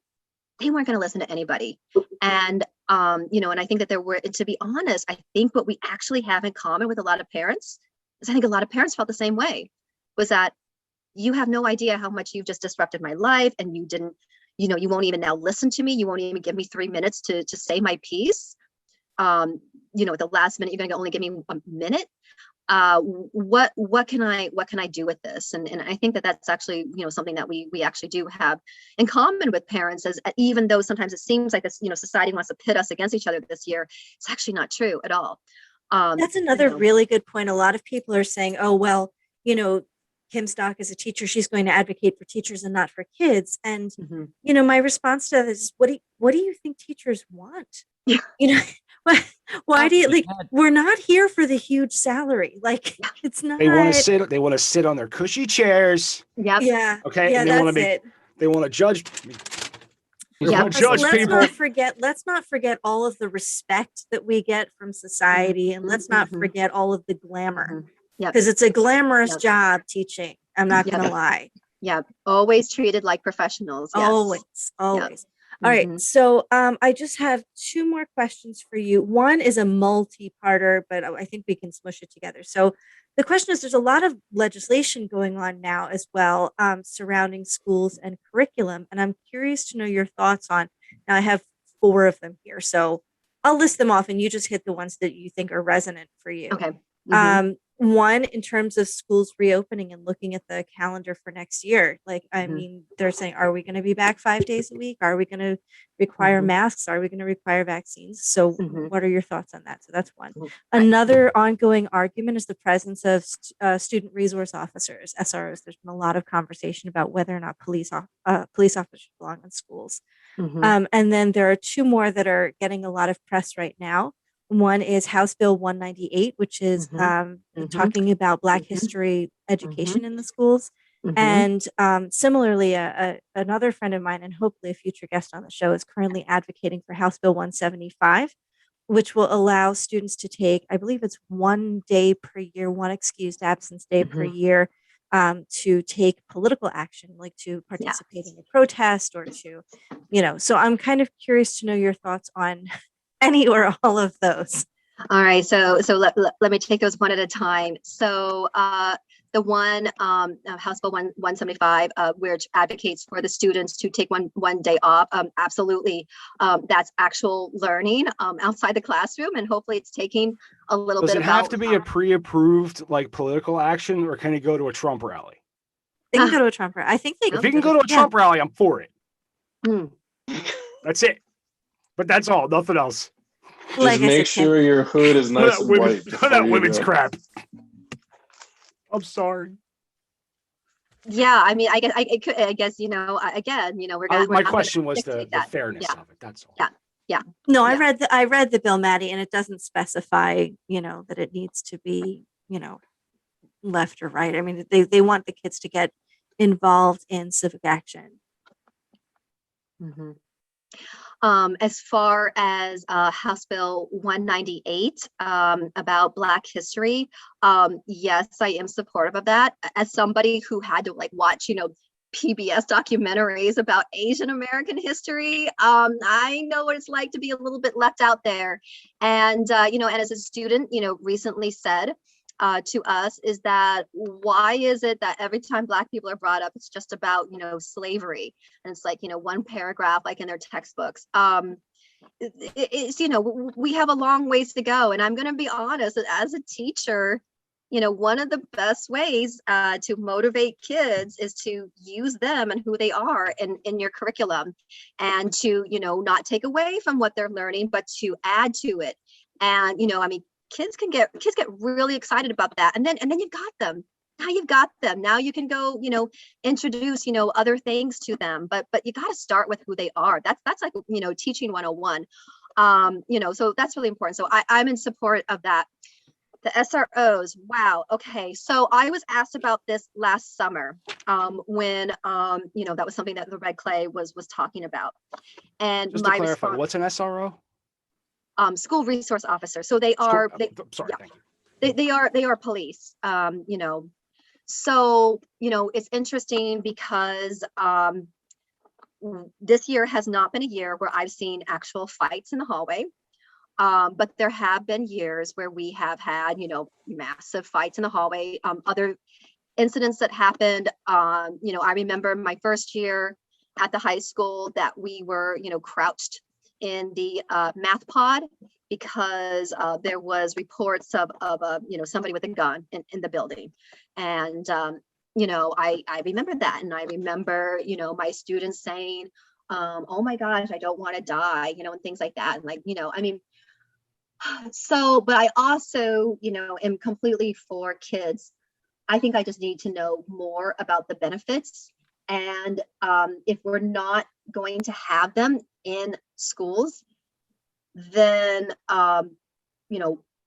S7: they weren't going to listen to anybody. And, and I think that to be honest, I think what we actually have in common with a lot of parents is I think a lot of parents felt the same way, was that you have no idea how much you've just disrupted my life, and you didn't, you won't even now listen to me. You won't even give me 3 minutes to say my piece. At the last minute, you're going to only give me a minute. What can I do with this? And I think that that's actually, something that we actually do have in common with parents, as even though sometimes it seems like this, society wants to pit us against each other this year, it's actually not true at all.
S3: That's another really good point. A lot of people are saying, oh, well, Kim Stock is a teacher. She's going to advocate for teachers and not for kids. And, my response to that is, what do you think teachers want?
S7: Yeah.
S3: Why do you we're not here for the huge salary. It's not.
S4: They want to sit on their cushy chairs.
S7: Yep.
S3: Yeah.
S4: Okay.
S3: Yeah,
S4: And they want to judge.
S3: Let's not forget all of the respect that we get from society, and let's not forget all of the glamour.
S7: Yeah,
S3: because it's a glamorous job teaching. I'm not going to lie.
S7: Yeah, always treated like professionals. Yes.
S3: Always. All right. So I just have 2 more questions for you. One is a multi-parter, but I think we can smush it together. So the question is, there's a lot of legislation going on now as well surrounding schools and curriculum. And I'm curious to know your thoughts on, now I have 4 of them here. So I'll list them off and you just hit the ones that you think are resonant for you.
S7: Okay.
S3: One, in terms of schools reopening and looking at the calendar for next year. Like, I mean, they're saying, are we going to be back 5 days a week? Are we going to require masks? Are we going to require vaccines? So what are your thoughts on that? So that's one. Another ongoing argument is the presence of student resource officers, SROs. There's been a lot of conversation about whether or not police officers belong in schools. And then there are two more that are getting a lot of press right now. One is House Bill 198, which is talking about Black history education in the schools. And similarly, another friend of mine, and hopefully a future guest on the show, is currently advocating for House Bill 175, which will allow students to take, I believe it's 1 day per year, one excused absence day per year, to take political action, like to participate in a protest or to, so I'm kind of curious to know your thoughts on any or all of those.
S7: All right, so let me take those one at a time. So the one House Bill 175, which advocates for the students to take one day off, absolutely, that's actual learning outside the classroom, and hopefully it's taking a little bit.
S4: Does it have to be a pre-approved like political action, or can he go to a Trump rally?
S3: They can go to a Trump rally. I think they.
S4: If he can go to a Trump rally, I'm for it. That's it. But that's all. Nothing else.
S5: Just make sure your hood is nice and white.
S4: That women's crap. I'm sorry.
S7: Yeah, I mean, I guess again, we're gonna.
S4: My question was the fairness of it. That's all.
S7: Yeah.
S3: No, I read the bill, Maddie, and it doesn't specify, that it needs to be, left or right. I mean, they want the kids to get involved in civic action.
S7: As far as House Bill 198 about Black history, yes, I am supportive of that. As somebody who had to watch, PBS documentaries about Asian American history, I know what it's like to be a little bit left out there. And and as a student, recently said to us is that why is it that every time Black people are brought up, it's just about, slavery, and it's like, one paragraph like in their textbooks. It's, we have a long ways to go, and I'm going to be honest, as a teacher, one of the best ways to motivate kids is to use them and who they are in your curriculum, and to, not take away from what they're learning, but to add to it. And, kids get really excited about that. And then you've got them. Now you've got them. Now you can go, introduce, other things to them. But you got to start with who they are. That's like, teaching 101. So that's really important. So I'm in support of that. The SROs. Wow. Okay. So I was asked about this last summer when, that was something that the Red Clay was talking about. And
S4: just to clarify, what's an SRO?
S7: School resource officer. So they are. They are police. So it's interesting because this year has not been a year where I've seen actual fights in the hallway. But there have been years where we have had, massive fights in the hallway. Other incidents that happened. I remember my first year at the high school that we were, crouched in the math pod because there was reports of somebody with a gun in the building. And, I remember that. And I remember, my students saying, oh my gosh, I don't want to die, and things like that. And so, but I also, am completely for kids. I think I just need to know more about the benefits. And if we're not going to have them in schools, then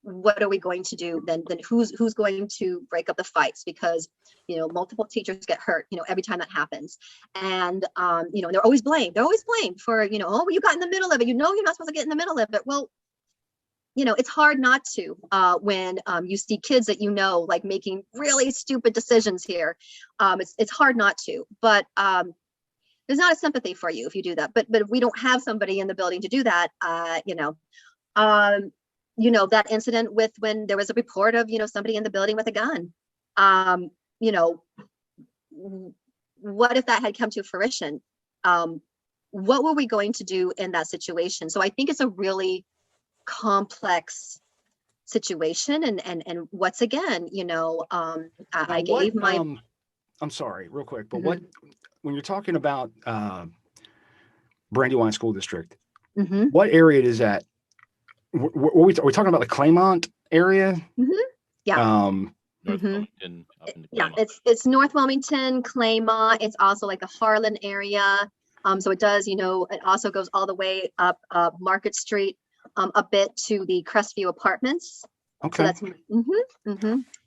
S7: what are we going to do then who's going to break up the fights? Because multiple teachers get hurt every time that happens. And they're always blamed for oh, you got in the middle of it, you're not supposed to get in the middle of it. Well, it's hard not to when you see kids that like making really stupid decisions here. It's hard not to, but there's not a sympathy for you if you do that. But if we don't have somebody in the building to do that, that incident with when there was a report of somebody in the building with a gun. What if that had come to fruition? What were we going to do in that situation? So I think it's a really complex situation and what's again, I gave my.
S4: I'm sorry, real quick, but
S7: Mhm.
S4: when you're talking about Brandywine School District,
S7: Mhm.
S4: what area is that? Are we talking about the Claymont area?
S7: Mhm. Yeah.
S1: North
S7: Mhm.
S1: Wilmington, up into
S7: Yeah,
S1: Claymont.
S7: it's North Wilmington, Claymont. It's also like the Harlan area. So it does, it also goes all the way up Market Street, a bit to the Crestview Apartments. So
S4: Okay.
S7: that's.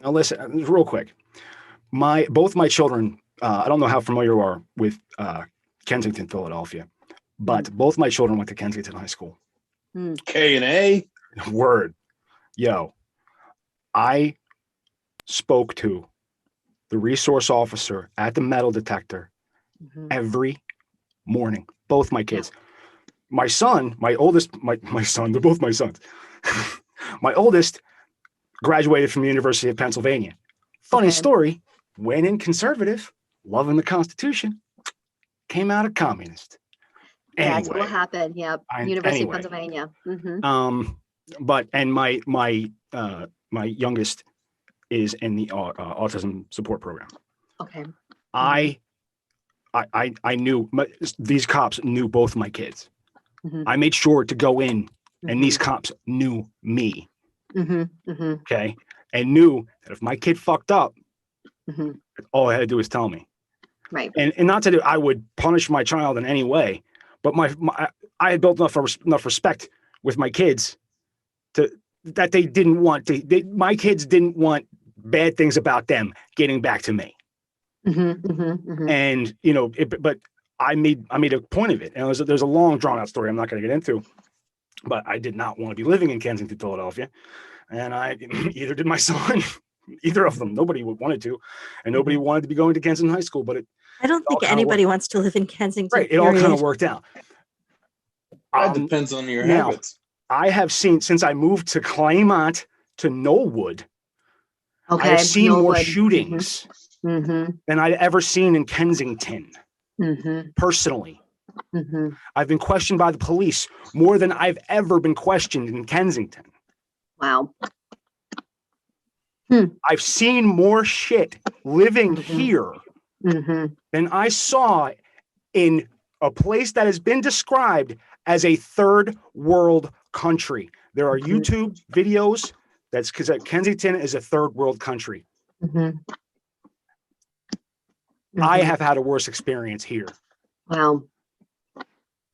S4: Now listen, real quick. Both my children, I don't know how familiar you are with Kensington, Philadelphia, but both my children went to Kensington High School.
S5: K&A.
S4: Word. Yo, I spoke to the resource officer at the metal detector every morning. Both my kids. My son, my oldest, my son, they're both my sons. My oldest graduated from the University of Pennsylvania. Funny story, went in conservative, loving the Constitution, came out a communist. Anyway,
S7: that's what will happen. Yeah, University of Pennsylvania.
S4: But my youngest is in the autism support program.
S7: Okay.
S4: I knew these cops knew both my kids. I made sure to go in, and these cops knew me. Okay, and knew that if my kid fucked up, all I had to do was tell me.
S7: Right.
S4: And not that I would punish my child in any way, but I had built enough respect with my kids that they didn't want my kids didn't want bad things about them getting back to me. And but I made a point of it, and there's a long drawn out story I'm not going to get into, but I did not want to be living in Kensington, Philadelphia, and either did my son. Either of them. Nobody wanted to, and nobody wanted to be going to Kensington High School, but
S3: I don't think anybody wants to live in Kensington.
S4: Right. It all kind of worked out.
S5: That depends on your habits.
S4: I have seen, since I moved to Claymont to Knollwood, I have seen more shootings than I'd ever seen in Kensington. Personally. I've been questioned by the police more than I've ever been questioned in Kensington.
S7: Wow.
S4: I've seen more shit living here than I saw in a place that has been described as a third world country. There are YouTube videos that's because Kensington is a third world country. I have had a worse experience here.
S7: Wow.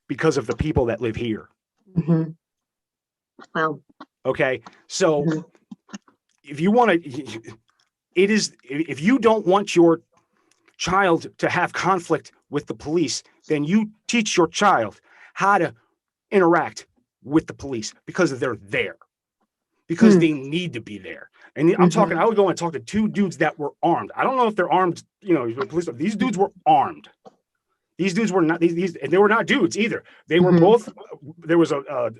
S4: Because of the people that live here.
S7: Wow.
S4: Okay. So if you want to, if you don't want your child to have conflict with the police, then you teach your child how to interact with the police because they're there, because they need to be there. And I'm talking, I would go and talk to two dudes that were armed. I don't know if they're armed, police. These dudes were armed. These dudes were not, and they were not dudes either. They were both, there was there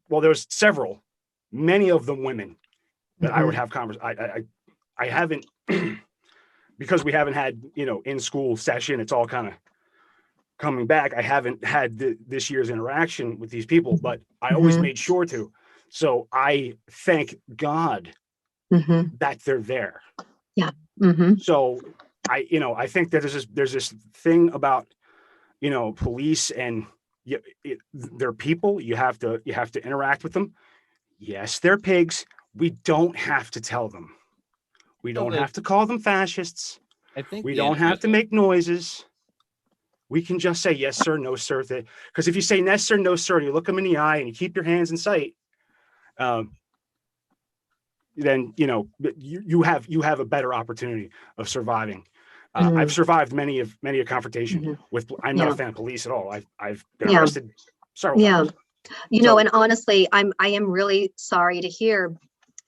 S4: was several, many of them women that I would have conversations. I haven't, because we haven't had, in school session, it's all kind of coming back. I haven't had this year's interaction with these people, but I always made sure to. So I thank God that they're there.
S7: Yeah.
S4: So I think that there's this thing about, police and they're people. You have to interact with them. Yes, they're pigs. We don't have to tell them. We don't have to call them fascists.
S1: I think
S4: we don't have to make noises. We can just say yes, sir, no, sir. Because if you say yes, sir, no, sir, and you look them in the eye and you keep your hands in sight, then you have a better opportunity of surviving. I've survived many a confrontation with. I'm not a fan of police at all. I've been arrested several times.
S7: And honestly, I am really sorry to hear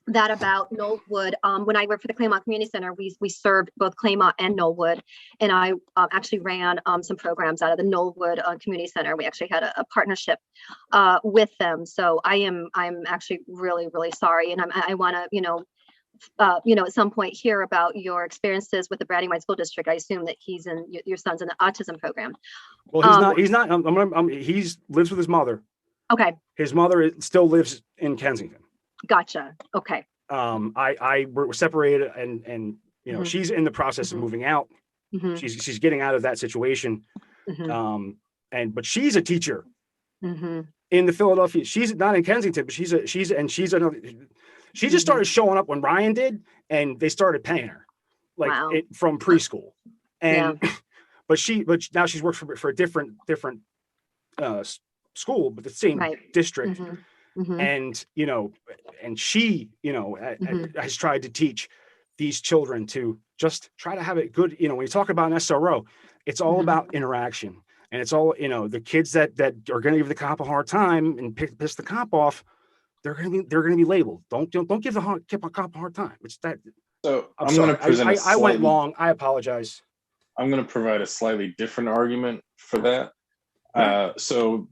S7: that about Knollwood. When I worked for the Claymont Community Center, we served both Claymont and Knollwood, and I actually ran some programs out of the Knollwood Community Center. We actually had a partnership with them. So I'm actually really, really sorry, and I want to at some point hear about your experiences with the Brandywine School District. I assume that your son's in the autism program.
S4: Well, he's not. He lives with his mother.
S7: Okay.
S4: His mother still lives in Kensington.
S7: Gotcha. Okay.
S4: I were separated, and you know,
S7: Mhm.
S4: she's in the process of
S7: Mhm.
S4: moving out.
S7: Mhm.
S4: She's getting out of that situation.
S7: Mhm.
S4: But she's a teacher
S7: Mhm.
S4: in the Philadelphia. She's not in Kensington, but she's another. She just started showing up when Ryan did, and they started paying her, like
S7: Wow.
S4: from preschool.
S7: Yeah.
S4: And but now she's worked for a different school, but the same
S7: Right.
S4: district.
S7: Mhm. Mhm.
S4: And you know, and she, you know,
S7: Mhm.
S4: has tried to teach these children to just try to have it good. You know, when you talk about an SRO, it's all
S7: Mhm.
S4: about interaction, and it's all, you know, the kids that are going to give the cop a hard time and piss the cop off, they're going to be labeled. Don't give the cop a hard time. It's that.
S5: So
S4: I'm
S5: I'm going to
S4: sorry.
S5: present
S4: I went long. I apologize.
S5: I'm going to provide a slightly different argument for that. So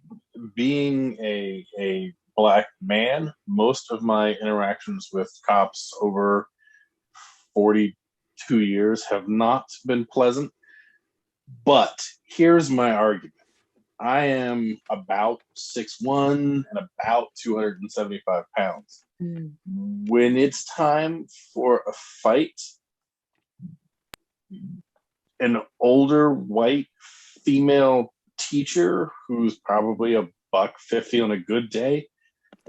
S5: being a Black man, most of my interactions with cops over 42 years have not been pleasant. But here's my argument. I am about 6'1" and about 275 pounds. When it's time for a fight, an older white female teacher who's probably $150 on a good day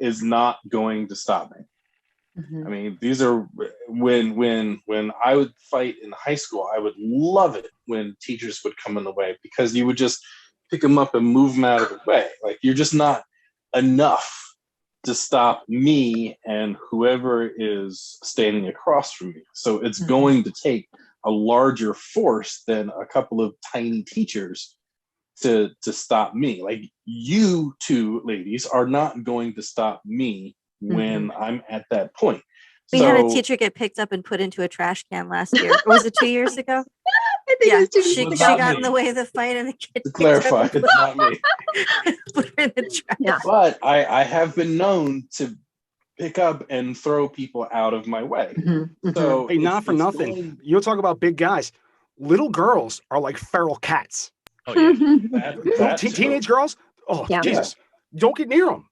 S5: is not going to stop me. I mean, these are when I would fight in high school, I would love it when teachers would come in the way, because you would just pick them up and move them out of the way. Like, you're just not enough to stop me and whoever is standing across from me. So it's going to take a larger force than a couple of tiny teachers to stop me. Like, you two ladies are not going to stop me when I'm at that point.
S3: We had a teacher get picked up and put into a trash can last year. Or was it 2 years ago?
S7: I think it was 2 years
S3: she
S7: ago.
S3: got in the way of the fight, and the kid
S5: To clarify, it's not me.
S3: put her in the trash.
S7: Yeah.
S5: But I have been known to pick up and throw people out of my way. So
S4: Hey, not for nothing. You'll talk about big guys. Little girls are like feral cats.
S1: Oh yeah.
S5: that
S4: Teenage girls. Oh,
S7: Yeah.
S4: Jesus! Don't get near them.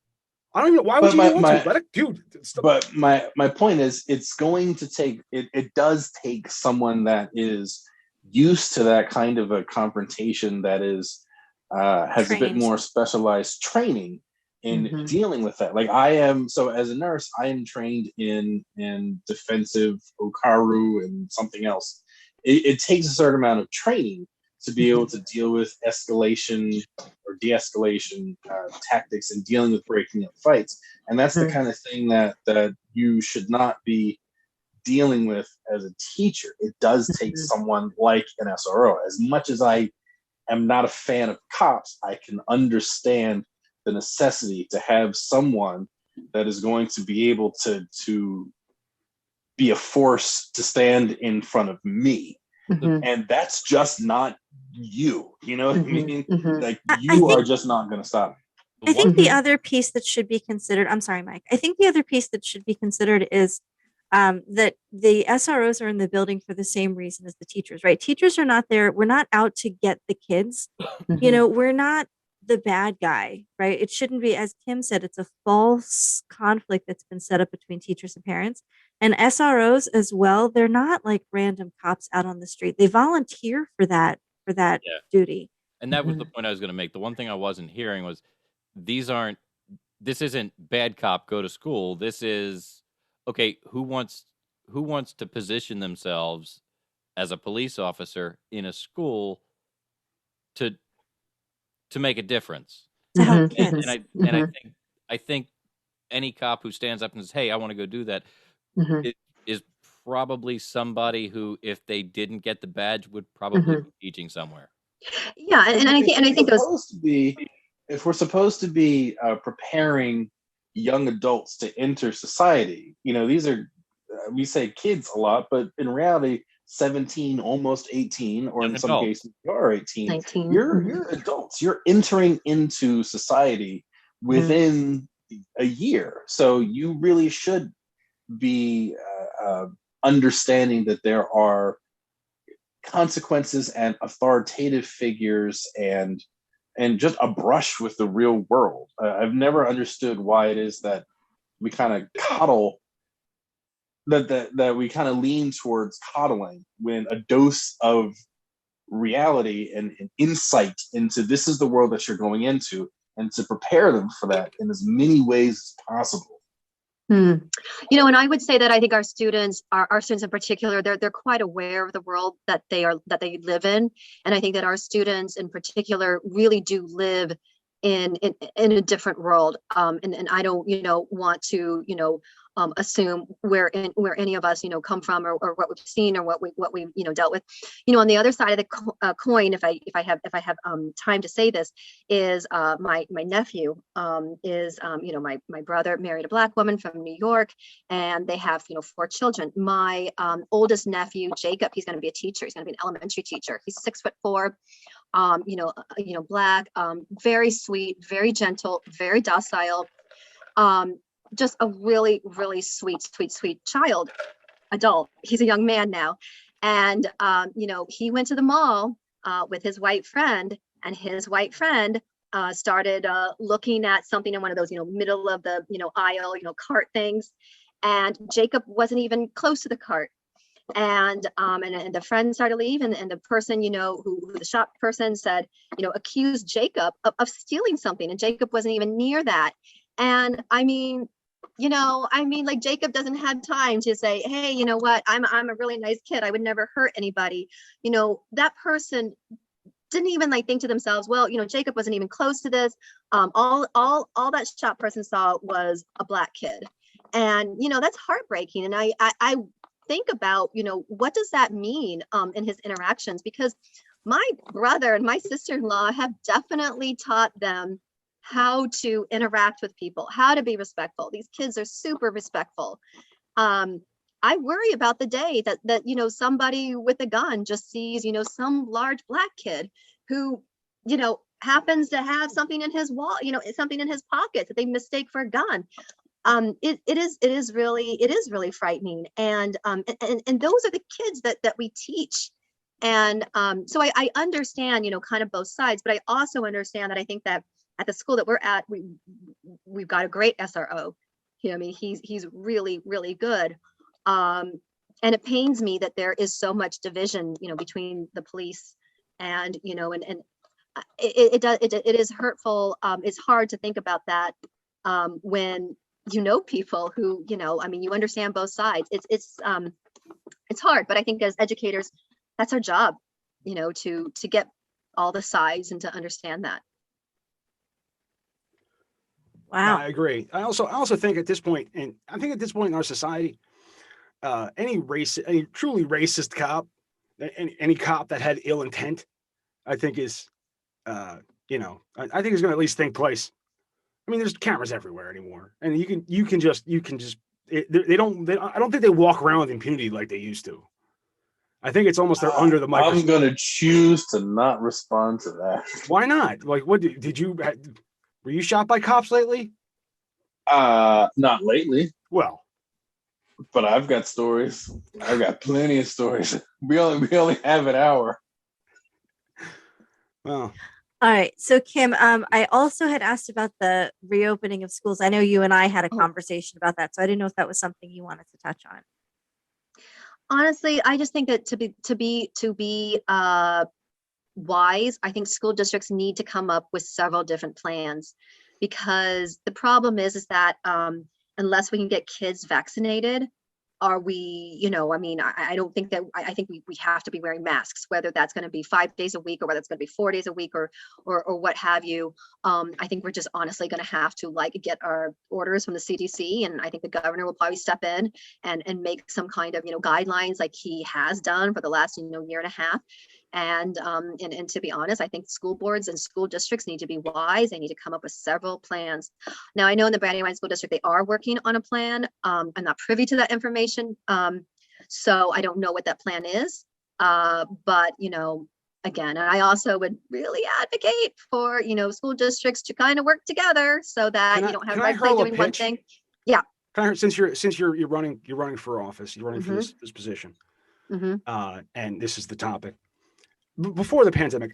S4: I don't even know why would
S5: But
S4: you want to. Let it, dude.
S5: But my point is, it's going to take it does take someone that is used to that kind of a confrontation, that is has a bit more specialized training in dealing with that. Like, I am, so as a nurse, I am trained in defensive Okaru and something else. It takes a certain amount of training to be able to deal with escalation or de-escalation tactics and dealing with breaking up fights. And that's the kind of thing that you should not be dealing with as a teacher. It does take someone like an SRO. As much as I am not a fan of cops, I can understand the necessity to have someone that is going to be able to be a force to stand in front of me. And that's just not you. You know what I mean? Like, you are just not going to stop me.
S3: I think the other piece that should be considered, I'm sorry, Mike. I think the other piece that should be considered is that the SROs are in the building for the same reason as the teachers, right? Teachers are not there. We're not out to get the kids. You know, we're not the bad guy, right? It shouldn't be, as Kim said, it's a false conflict that's been set up between teachers and parents. And SROs as well, they're not like random cops out on the street. They volunteer for that duty.
S1: And that was the point I was going to make. The one thing I wasn't hearing was this isn't bad cop go to school. This is, okay, who wants to position themselves as a police officer in a school to make a difference,
S3: to help kids.
S1: And I think any cop who stands up and says, "Hey, I want to go do that," it is probably somebody who, if they didn't get the badge, would probably be teaching somewhere.
S7: Yeah, and I think those,
S5: if we're supposed to be preparing young adults to enter society, you know, these are we say kids a lot, but in reality, 17, almost 18, or in some cases you are 18.
S7: 19.
S5: You're adults. You're entering into society within a year, so you really should be understanding that there are consequences and authoritative figures and just a brush with the real world. I've never understood why it is that we kind of coddle, that we kind of lean towards coddling, when a dose of reality and insight into this is the world that you're going into, and to prepare them for that in as many ways as possible.
S7: You know, and I would say that I think our students in particular, they're quite aware of the world that they live in. And I think that our students in particular really do live in a different world. And I don't, want to, assume where any of us, come from, or what we've seen, or what we dealt with. On the other side of the coin, if I have time to say this, is my nephew is my brother married a Black woman from New York, and they have 4 children. My oldest nephew, Jacob, he's going to be a teacher. He's going to be an elementary teacher. He's 6'4". Black, very sweet, very gentle, very docile. Just a really, really sweet child, adult. He's a young man now. And, he went to the mall with his white friend, and his white friend started looking at something in one of those, middle of the, aisle, cart things. And Jacob wasn't even close to the cart. And the friend started to leave, and the person, who the shop person said, accused Jacob of stealing something, and Jacob wasn't even near that. And like, Jacob doesn't have time to say, hey, you know what, I'm a really nice kid, I would never hurt anybody. That person didn't even think to themselves, well, Jacob wasn't even close to this. All that shop person saw was a Black kid. And that's heartbreaking. And I think about, what does that mean in his interactions? Because my brother and my sister-in-law have definitely taught them how to interact with people, how to be respectful. These kids are super respectful. I worry about the day that somebody with a gun just sees, some large Black kid who, happens to have something in his something in his pocket that they mistake for a gun. It is really frightening. And those are the kids that we teach. And so I understand, kind of both sides, but I also understand that I think that at the school that we're at, we've got a great SRO. He's really, really good. And it pains me that there is so much division, between the police and, and it is hurtful. It's hard to think about that when people who, you understand both sides. It's hard, but I think as educators, that's our job, to get all the sides and to understand that.
S3: Wow.
S4: I agree. I also think at this point, in our society, any truly racist cop, any cop that had ill intent, I think is, I think is going to at least think twice. I mean, there's cameras everywhere anymore, and I don't think they walk around with impunity like they used to. I think it's almost they're under the microscope.
S5: I'm going to choose to not respond to that.
S4: Why not? What did you? Were you shot by cops lately?
S5: Not lately.
S4: Well,
S5: but I've got stories. I've got plenty of stories. We only have an hour.
S4: Well.
S3: All right. So Kim, I also had asked about the reopening of schools. I know you and I had a conversation about that, so I didn't know if that was something you wanted to touch on.
S7: Honestly, I just think that to be wise, I think school districts need to come up with several different plans, because the problem is that unless we can get kids vaccinated, are we, I don't think that, I think we have to be wearing masks, whether that's going to be 5 days a week or whether it's going to be 4 days a week or what have you. I think we're just honestly going to have to get our orders from the CDC. And I think the governor will probably step in and make some kind of, guidelines like he has done for the last, year and a half. And to be honest, I think school boards and school districts need to be wise. They need to come up with several plans. Now, I know in the Brandywine School District, they are working on a plan. I'm not privy to that information. So I don't know what that plan is. But, again, and I also would really advocate for, school districts to kind of work together so that you don't have everybody doing one thing. Yeah.
S4: Since you're running for office, you're running for this position.
S7: Mm-hmm.
S4: And this is the topic. Before the pandemic,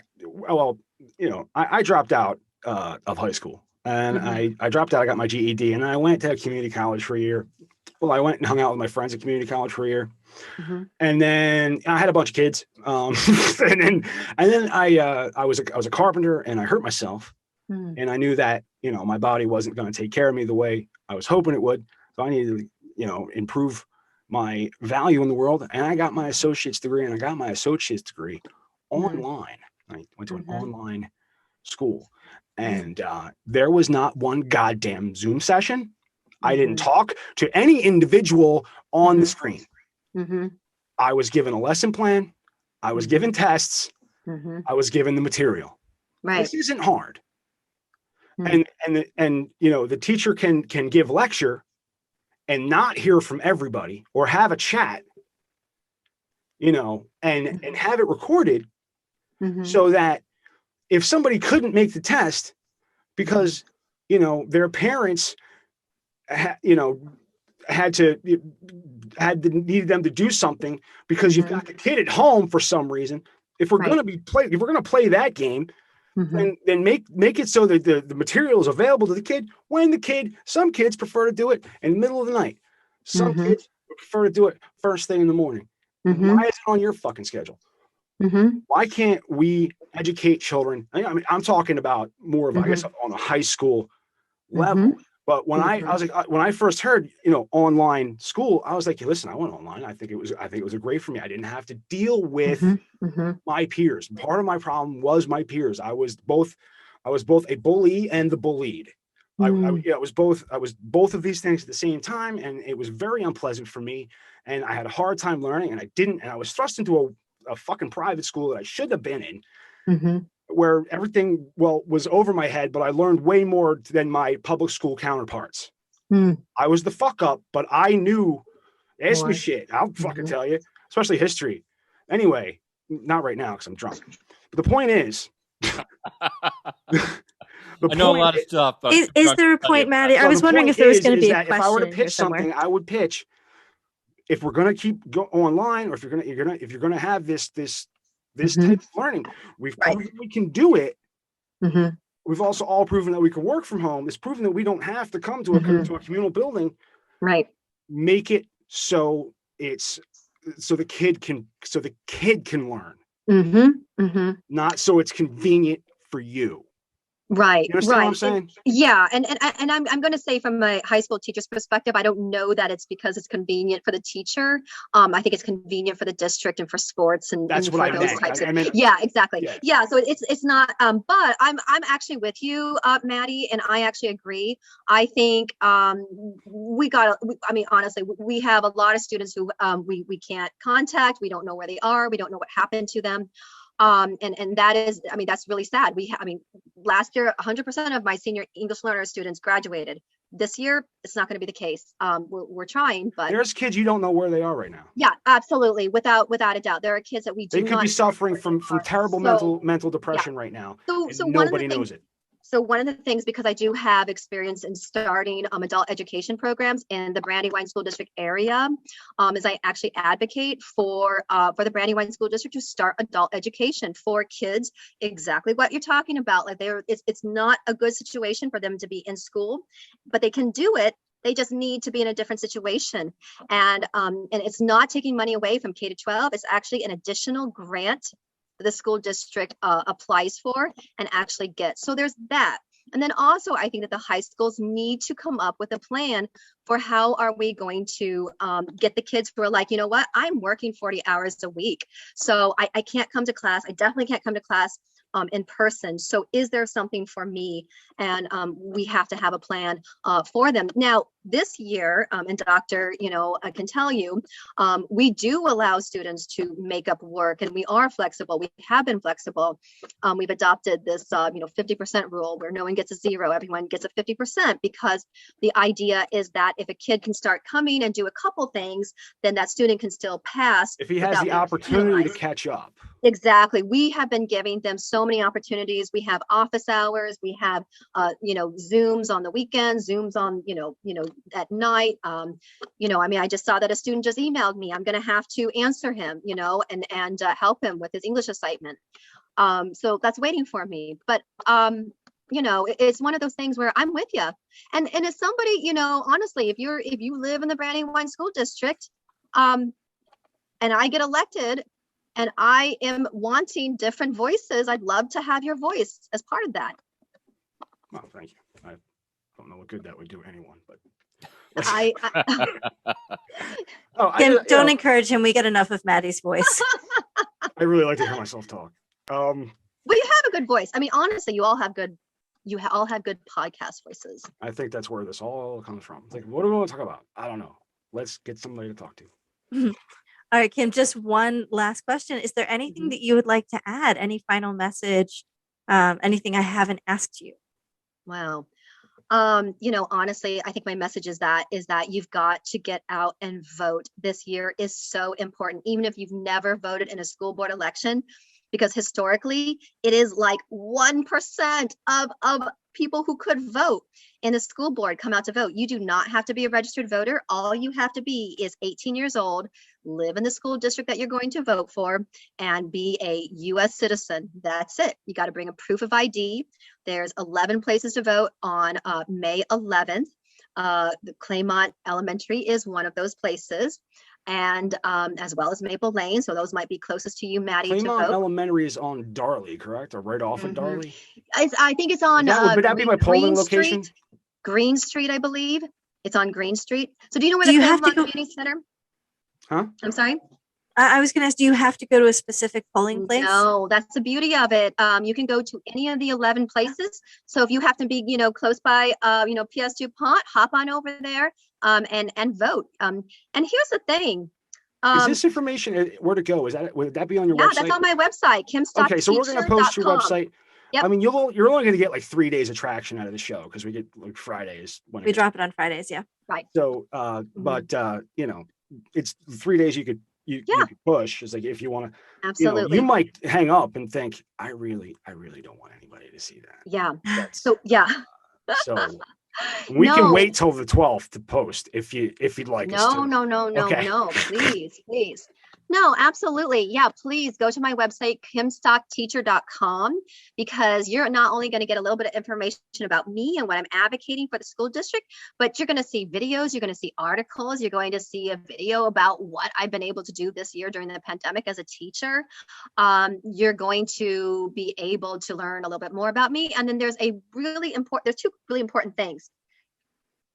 S4: I dropped out of high school. And I dropped out. I got my GED, and I went to community college for a year. Well, I went and hung out with my friends at community college for a year. And then I had a bunch of kids. And then I was a carpenter, and I hurt myself. And I knew that, my body wasn't going to take care of me the way I was hoping it would. So I needed to, improve my value in the world. And I got my associate's degree, and I got my associate's degree online. I went to an online school, and there was not one goddamn Zoom session. I didn't talk to any individual on the screen. I was given a lesson plan. I was given tests. I was given the material.
S7: Right.
S4: This isn't hard. And the teacher can give lecture and not hear from everybody, or have a chat, and have it recorded so that if somebody couldn't make the test because, their parents, needed them to do something because you've got the kid at home for some reason. If we're going to play that game, then make it so that the material is available to the kid some kids prefer to do it in the middle of the night. Some kids prefer to do it first thing in the morning. Why is it on your fucking schedule? Why can't we educate children? I mean, I'm talking about more of, I guess, on a high school level. But when I was like, when I first heard, online school, I was like, hey, listen, I went online. I think it was great for me. I didn't have to deal with my peers. Part of my problem was my peers. I was both a bully and the bullied. I was both of these things at the same time, and it was very unpleasant for me. And I had a hard time learning, and I was thrust into a fucking private school that I shouldn't have been in. Where everything, was over my head, but I learned way more than my public school counterparts. I was the fuck up, but I knew, ask me shit. I'll fucking tell you, especially history. Anyway, not right now because I'm drunk. But the point is,
S1: I know a lot of stuff.
S3: Is there a point, Maddie? I was wondering if there was going to be a question.
S4: If I were to pitch something, I would pitch, if we're going to keep online, or if you're going to have this type of learning, we've proven we can do it. We've also all proven that we can work from home. It's proven that we don't have to come to a communal building.
S7: Right.
S4: Make it so the kid can learn. Not so it's convenient for you.
S7: Right.
S4: You understand what I'm saying?
S7: Yeah. And I'm going to say, from a high school teacher's perspective, I don't know that it's because it's convenient for the teacher. I think it's convenient for the district and for sports and
S4: that's
S7: and
S4: what
S7: for
S4: I
S7: those
S4: meant.
S7: types of.
S4: I meant,
S7: yeah, exactly.
S4: Yeah.
S7: Yeah. So it's not. But I'm actually with you, Maddie, and I actually agree. I think honestly, we have a lot of students who we can't contact. We don't know where they are. We don't know what happened to them. And that is, that's really sad. Last year, 100% of my senior English learner students graduated. This year, it's not going to be the case. We're trying, but
S4: there's kids you don't know where they are right now.
S7: Yeah, absolutely. Without a doubt. There are kids that
S4: they could be suffering from terrible mental depression right now.
S7: So
S4: nobody knows it.
S7: So one of the things, because I do have experience in starting adult education programs in the Brandywine School District area, is I actually advocate for the Brandywine School District to start adult education for kids. Exactly what you're talking about. Like it's not a good situation for them to be in school, but they can do it. They just need to be in a different situation. And it's not taking money away from K to 12. It's actually an additional grant the school district applies for and actually gets. So there's that. And then also, I think that the high schools need to come up with a plan for how are we going to get the kids who are like, you know what, I'm working 40 hours a week. So I can't come to class. I definitely can't come to class in person. So is there something for me? And we have to have a plan for them. Now, this year, and Dr. I can tell you, we do allow students to make up work, and we are flexible. We have been flexible. We've adopted this, 50% rule where no one gets a 0, everyone gets a 50%, because the idea is that if a kid can start coming and do a couple things, then that student can still pass.
S4: If he has the opportunity to catch up.
S7: Exactly. We have been giving them so many opportunities. We have office hours. We have, Zooms on the weekends, Zooms on, at night. I just saw that a student just emailed me. I'm going to have to answer him, and help him with his English assignment. So that's waiting for me. But it's one of those things where I'm with you. And as somebody, honestly, if you live in the Brandywine School District, and I get elected and I am wanting different voices, I'd love to have your voice as part of that.
S4: Well, thank you. I don't know what good that would do anyone, but
S3: Kim, don't encourage him. We get enough of Maddie's voice.
S4: I really like to hear myself talk.
S7: Well, you have a good voice. I mean, honestly, you all have good podcast voices.
S4: I think that's where this all comes from. It's like, what do we want to talk about? I don't know. Let's get somebody to talk to.
S3: All right, Kim, just one last question. Is there anything that you would like to add? Any final message? Anything I haven't asked you?
S7: Wow. Honestly, I think my message is that you've got to get out and vote. This year is so important, even if you've never voted in a school board election, because historically it is like 1% of people who could vote in the school board come out to vote. You do not have to be a registered voter. All you have to be is 18 years old, live in the school district that you're going to vote for, and be a U.S. citizen. That's it. You got to bring a proof of ID. There's 11 places to vote on May 11th. The Claymont Elementary is one of those places, and as well as Maple Lane. So those might be closest to you, Maddie, to
S4: Claymont
S7: vote.
S4: Elementary is on Darley, correct? Or right off of Darley?
S7: I think it's on
S4: would that be my polling location?
S7: Green Street, I believe. It's on Green Street. So do you know where the Claymont Community Center?
S4: Huh?
S7: I'm sorry?
S3: I was going to ask, do you have to go to a specific polling place?
S7: No, that's the beauty of it. You can go to any of the 11 places. So if you happen to be, close by, PS DuPont, hop on over there and vote. And here's the thing.
S4: Is this information where to go? Would that be on your website?
S7: Yeah, that's on my website, kimstockteacher.com.
S4: Okay, so we're going to post your website.
S7: Yep.
S4: I mean, you're only going to get like 3 days of traction out of the show because we get like Fridays.
S3: We drop it on Fridays, yeah.
S7: Right.
S4: So, but it's 3 days you could push. It's like if you want to,
S7: absolutely,
S4: you might hang up and think, I really don't want anybody to see that.
S7: Yeah.
S4: So we can wait till the 12th to post if you'd like us to.
S7: No, please. No, absolutely. Yeah, please go to my website, kimstockteacher.com, because you're not only going to get a little bit of information about me and what I'm advocating for the school district, but you're going to see videos, you're going to see articles, you're going to see a video about what I've been able to do this year during the pandemic as a teacher. You're going to be able to learn a little bit more about me. And then there's two really important things.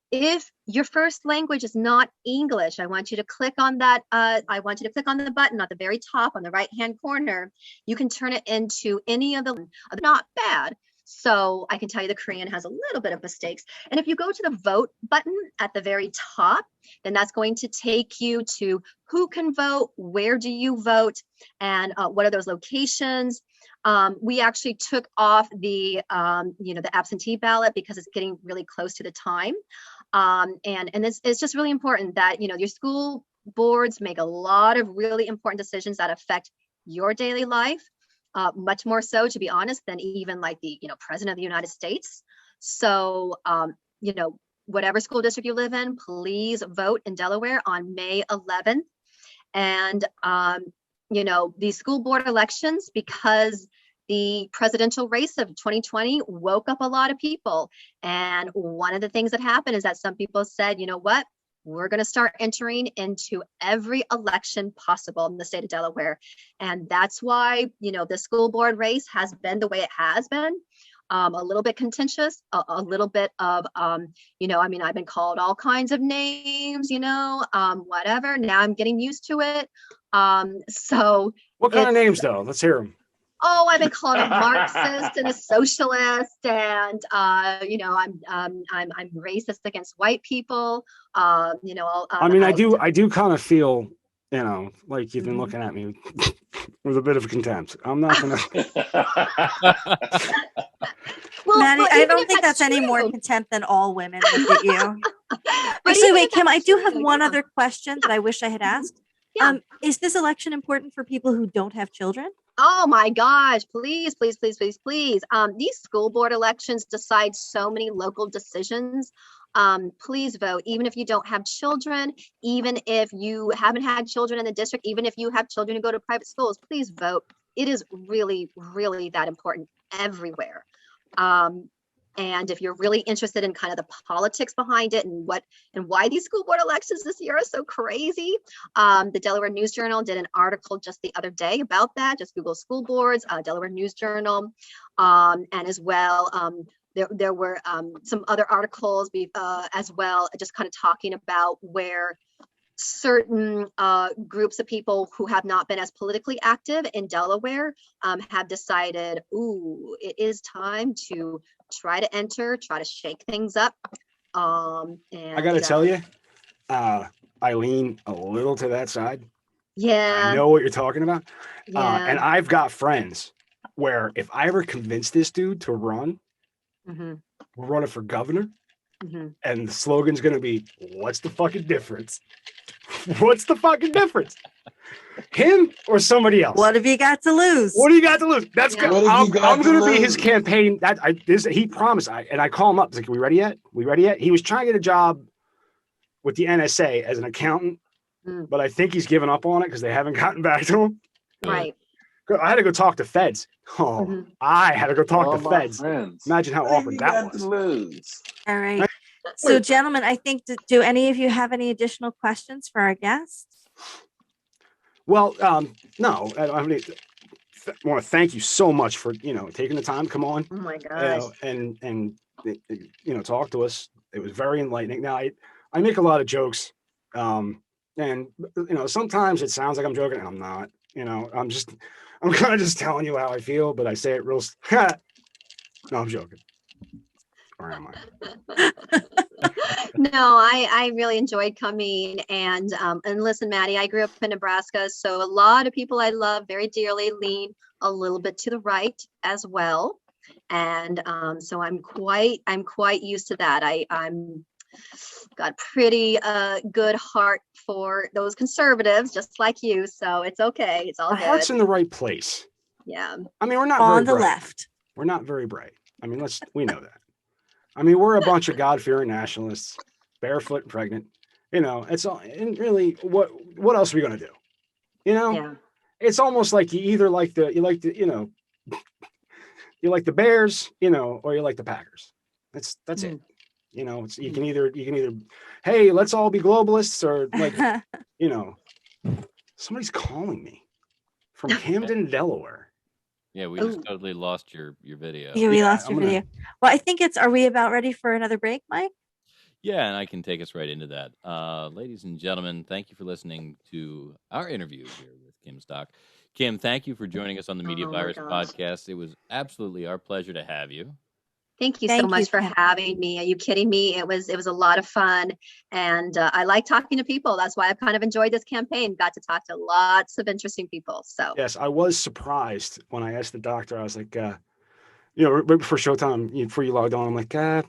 S7: If your first language is not English, I want you to click on that. I want you to click on the button at the very top on the right-hand corner. You can turn it into any of the, not bad. So I can tell you the Korean has a little bit of mistakes. And if you go to the vote button at the very top, then that's going to take you to who can vote, where do you vote, and what are those locations. We actually took off the absentee ballot because it's getting really close to the time. And it's just really important that, your school boards make a lot of really important decisions that affect your daily life, much more so, to be honest, than even like the, president of the United States. So, whatever school district you live in, please vote in Delaware on May 11th. And, these school board elections, because the presidential race of 2020 woke up a lot of people. And one of the things that happened is that some people said, you know what, we're going to start entering into every election possible in the state of Delaware. And that's why, the school board race has been the way it has been. A little bit contentious, a little bit of, I've been called all kinds of names, whatever. Now I'm getting used to it. So
S4: what kind of names though? Let's hear them.
S7: Oh, I've been called a Marxist and a socialist, and I'm racist against white people.
S4: I do kind of feel, like you've been looking at me with a bit of contempt. I'm not gonna.
S3: Maddie, I don't think that's any more contempt than all women look at you. Actually, wait, Kim, I do have one other question that I wish I had asked.
S7: Yeah.
S3: Is this election important for people who don't have children?
S7: Oh my gosh, please. These school board elections decide so many local decisions. Please vote, even if you don't have children, even if you haven't had children in the district, even if you have children who go to private schools, please vote. It is really, really that important everywhere. And if you're really interested in kind of the politics behind it and why these school board elections this year are so crazy, the Delaware News Journal did an article just the other day about that. Just Google school boards, Delaware News Journal, and as well, there were some other articles as well, just kind of talking about where certain groups of people who have not been as politically active in Delaware have decided, it is time to try to shake things up. And
S4: I got to tell you, I lean a little to that side.
S7: Yeah.
S4: I know what you're talking about.
S7: Yeah.
S4: And I've got friends where if I ever convince this dude to run, we're running for governor, and the slogan's going to be, what's the fucking difference? What's the fucking difference? Him or somebody else?
S3: What have you got to lose?
S4: What do you got to lose? That's good.
S5: What have you got
S4: I'm going
S5: to
S4: to be his
S5: lose?
S4: campaign. He promised. And I call him up. He's like, we ready yet? We ready yet? He was trying to get a job with the NSA as an accountant, but I think he's given up on it because they haven't gotten back to him.
S7: Right.
S4: I had to go talk to feds. I had to go talk to feds.
S5: Friends.
S4: Imagine how
S5: What
S4: awkward
S5: you
S4: that
S5: got
S4: was.
S5: to lose?
S3: All right. So, gentlemen, I think, do any of you have any additional questions for our guests?
S4: Well, no. I want to thank you so much for taking the time to come on.
S7: Oh my gosh.
S4: And talk to us. It was very enlightening. Now I make a lot of jokes, and sometimes it sounds like I'm joking, and I'm not. I'm kind of just telling you how I feel, but I say it real. No, I'm joking. Or am I?
S7: No, I really enjoyed coming and listen, Maddie, I grew up in Nebraska, so a lot of people I love very dearly lean a little bit to the right as well, and so I'm quite used to that. I'm got a pretty good heart for those conservatives, just like you, so it's okay. It's all
S4: Our
S7: good.
S4: heart's in the right place.
S7: Yeah.
S4: I mean, we're not
S3: On
S4: very
S3: the
S4: bright.
S3: left.
S4: We're not very bright. I mean, we know that. I mean, we're a bunch of God-fearing nationalists, barefoot and pregnant. It's all. And really, what else are we gonna do?
S7: Yeah.
S4: It's almost like you like the Bears, or you like the Packers. That's it. It's you can either hey, let's all be globalists, or somebody's calling me from Camden, Delaware.
S1: Yeah, we just totally lost your video.
S3: Yeah, we lost your video. Well, I think are we about ready for another break, Mike?
S1: Yeah, and I can take us right into that. Ladies and gentlemen, thank you for listening to our interview here with Kim Stock. Kim, thank you for joining us on the Media Virus podcast. It was absolutely our pleasure to have you.
S7: Thank you so much for having me. Are you kidding me? It was a lot of fun, and I like talking to people. That's why I've kind of enjoyed this campaign. Got to talk to lots of interesting people. So
S4: yes, I was surprised when I asked the doctor. I was like, right before showtime, before you logged on, I'm like, does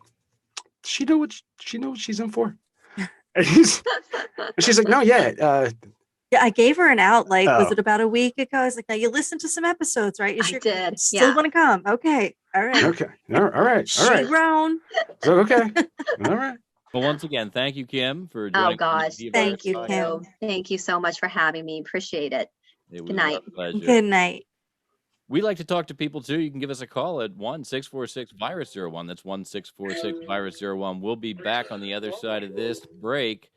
S4: she know what she's in for? And she's like, no, yeah.
S3: Yeah, I gave her an out. Was it about a week ago? I was like, now you listened to some episodes, right?
S7: I did.
S3: Still want to come? Okay. All right.
S4: Okay. All right.
S3: She's grown.
S4: So, okay. All right.
S1: Well, once again, thank you, Kim, for joining.
S7: Oh gosh,
S3: thank you, Kim.
S7: Thank you so much for having me. Appreciate it. Good night.
S3: Good night.
S1: We like to talk to people too. You can give us a call at 1-646-VIRUS-01. That's 1-646-VIRUS-01. We'll be back on the other side of this break,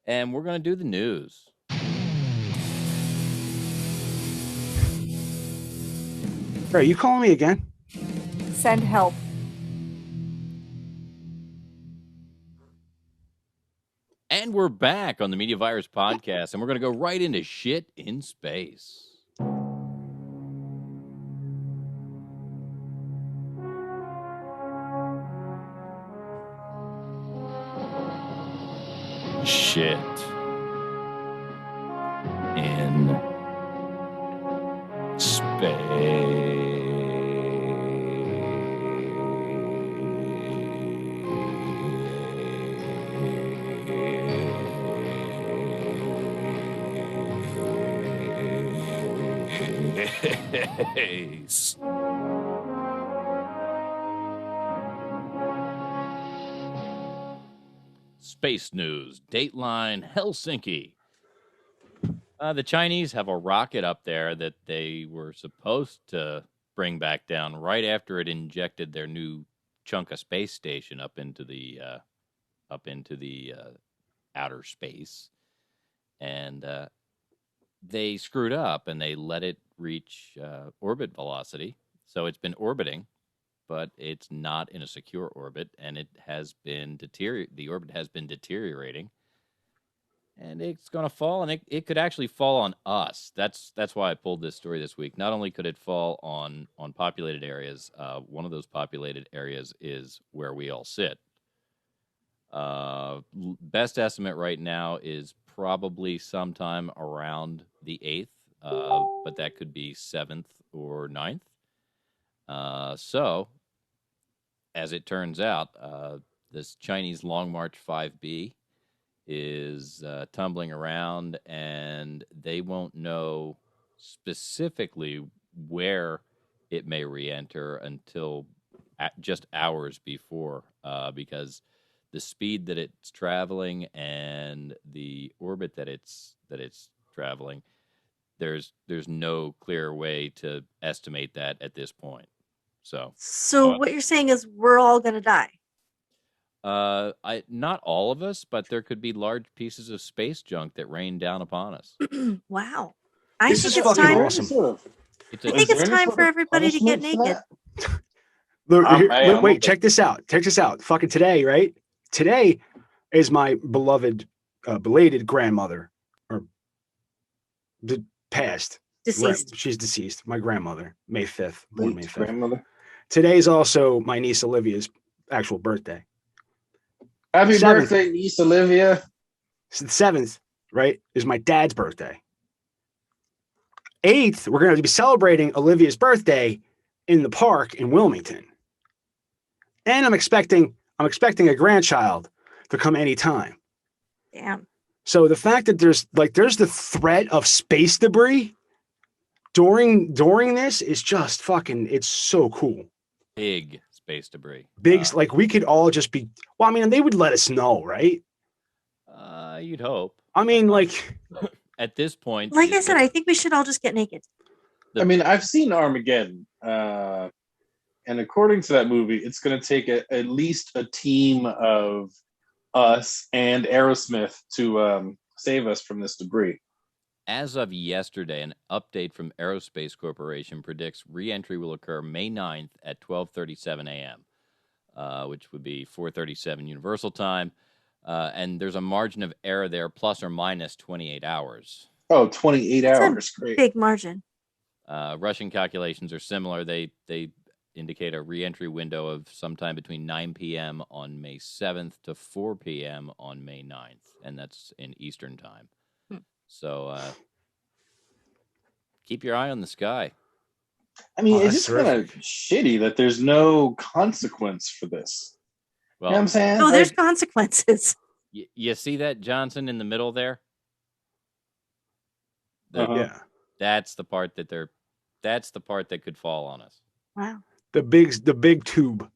S1: and we're going to do the news.
S4: Are you calling me again?
S3: Send help.
S1: And we're back on the Media Virus podcast, and we're going to go right into shit in space. Shit in space. Space news. Dateline Helsinki. The Chinese have a rocket up there that they were supposed to bring back down right after it injected their new chunk of space station up into the outer space, and they screwed up and they let it reach orbit velocity. So it's been orbiting, but it's not in a secure orbit, and it has been the orbit has been deteriorating, and it's going to fall, and it could actually fall on us. That's why I pulled this story this week. Not only could it fall on populated areas, one of those populated areas is where we all sit. Best estimate right now is probably sometime around the 8th, but that could be 7th or 9th. So, as it turns out, this Chinese Long March 5B is tumbling around, and they won't know specifically where it may re-enter until just hours before, because the speed that it's traveling and the orbit that it's traveling, there's no clear way to estimate that at this point. So
S3: what you're saying is we're all going to die.
S1: Not all of us, but there could be large pieces of space junk that rain down upon us.
S3: Wow.
S4: This is fucking awesome.
S3: I think it's time for everybody to get naked.
S4: Wait, check this out. Check this out. Fucking today, right? Today is my beloved, belated grandmother, or passed.
S3: Deceased.
S4: She's deceased. My grandmother, May 5th, born May 5th.
S5: Grandmother.
S4: Today is also my niece Olivia's actual birthday.
S5: Happy
S4: 7th.
S5: birthday, niece Olivia.
S4: So the 7th, right, is my dad's birthday. 8th, we're going to be celebrating Olivia's birthday in the park in Wilmington. And I'm expecting a grandchild to come anytime.
S3: Damn.
S4: So the fact that there's the threat of space debris during this is just fucking, it's so cool.
S1: Big space debris.
S4: Like we could all just be, well, I mean, they would let us know, right?
S1: You'd hope.
S4: I mean, like
S1: at this point,
S3: like I said, I think we should all just get naked.
S5: I mean, I've seen Armageddon, and according to that movie, it's going to take at least a team of us and Aerosmith to save us from this debris.
S1: As of yesterday, an update from Aerospace Corporation predicts re-entry will occur May 9th at 12:37 a.m., which would be 4:37 Universal Time. And there's a margin of error there, plus or minus 28 hours.
S5: Oh, 28
S3: That's
S5: hours.
S3: a
S5: Great.
S3: big margin.
S1: Russian calculations are similar. They indicate a re-entry window of sometime between 9 p.m. on May 7th to 4 p.m. on May 9th, and that's in Eastern Time. So keep your eye on the sky.
S5: I mean, it's
S4: that's
S5: just kind of shitty that there's no consequence for this.
S1: Well,
S5: You know what I'm saying?
S3: No, there's consequences.
S1: you see that, Johnson, in the middle there?
S4: yeah,
S1: That's the part that could fall on us.
S3: Wow.
S4: the big tube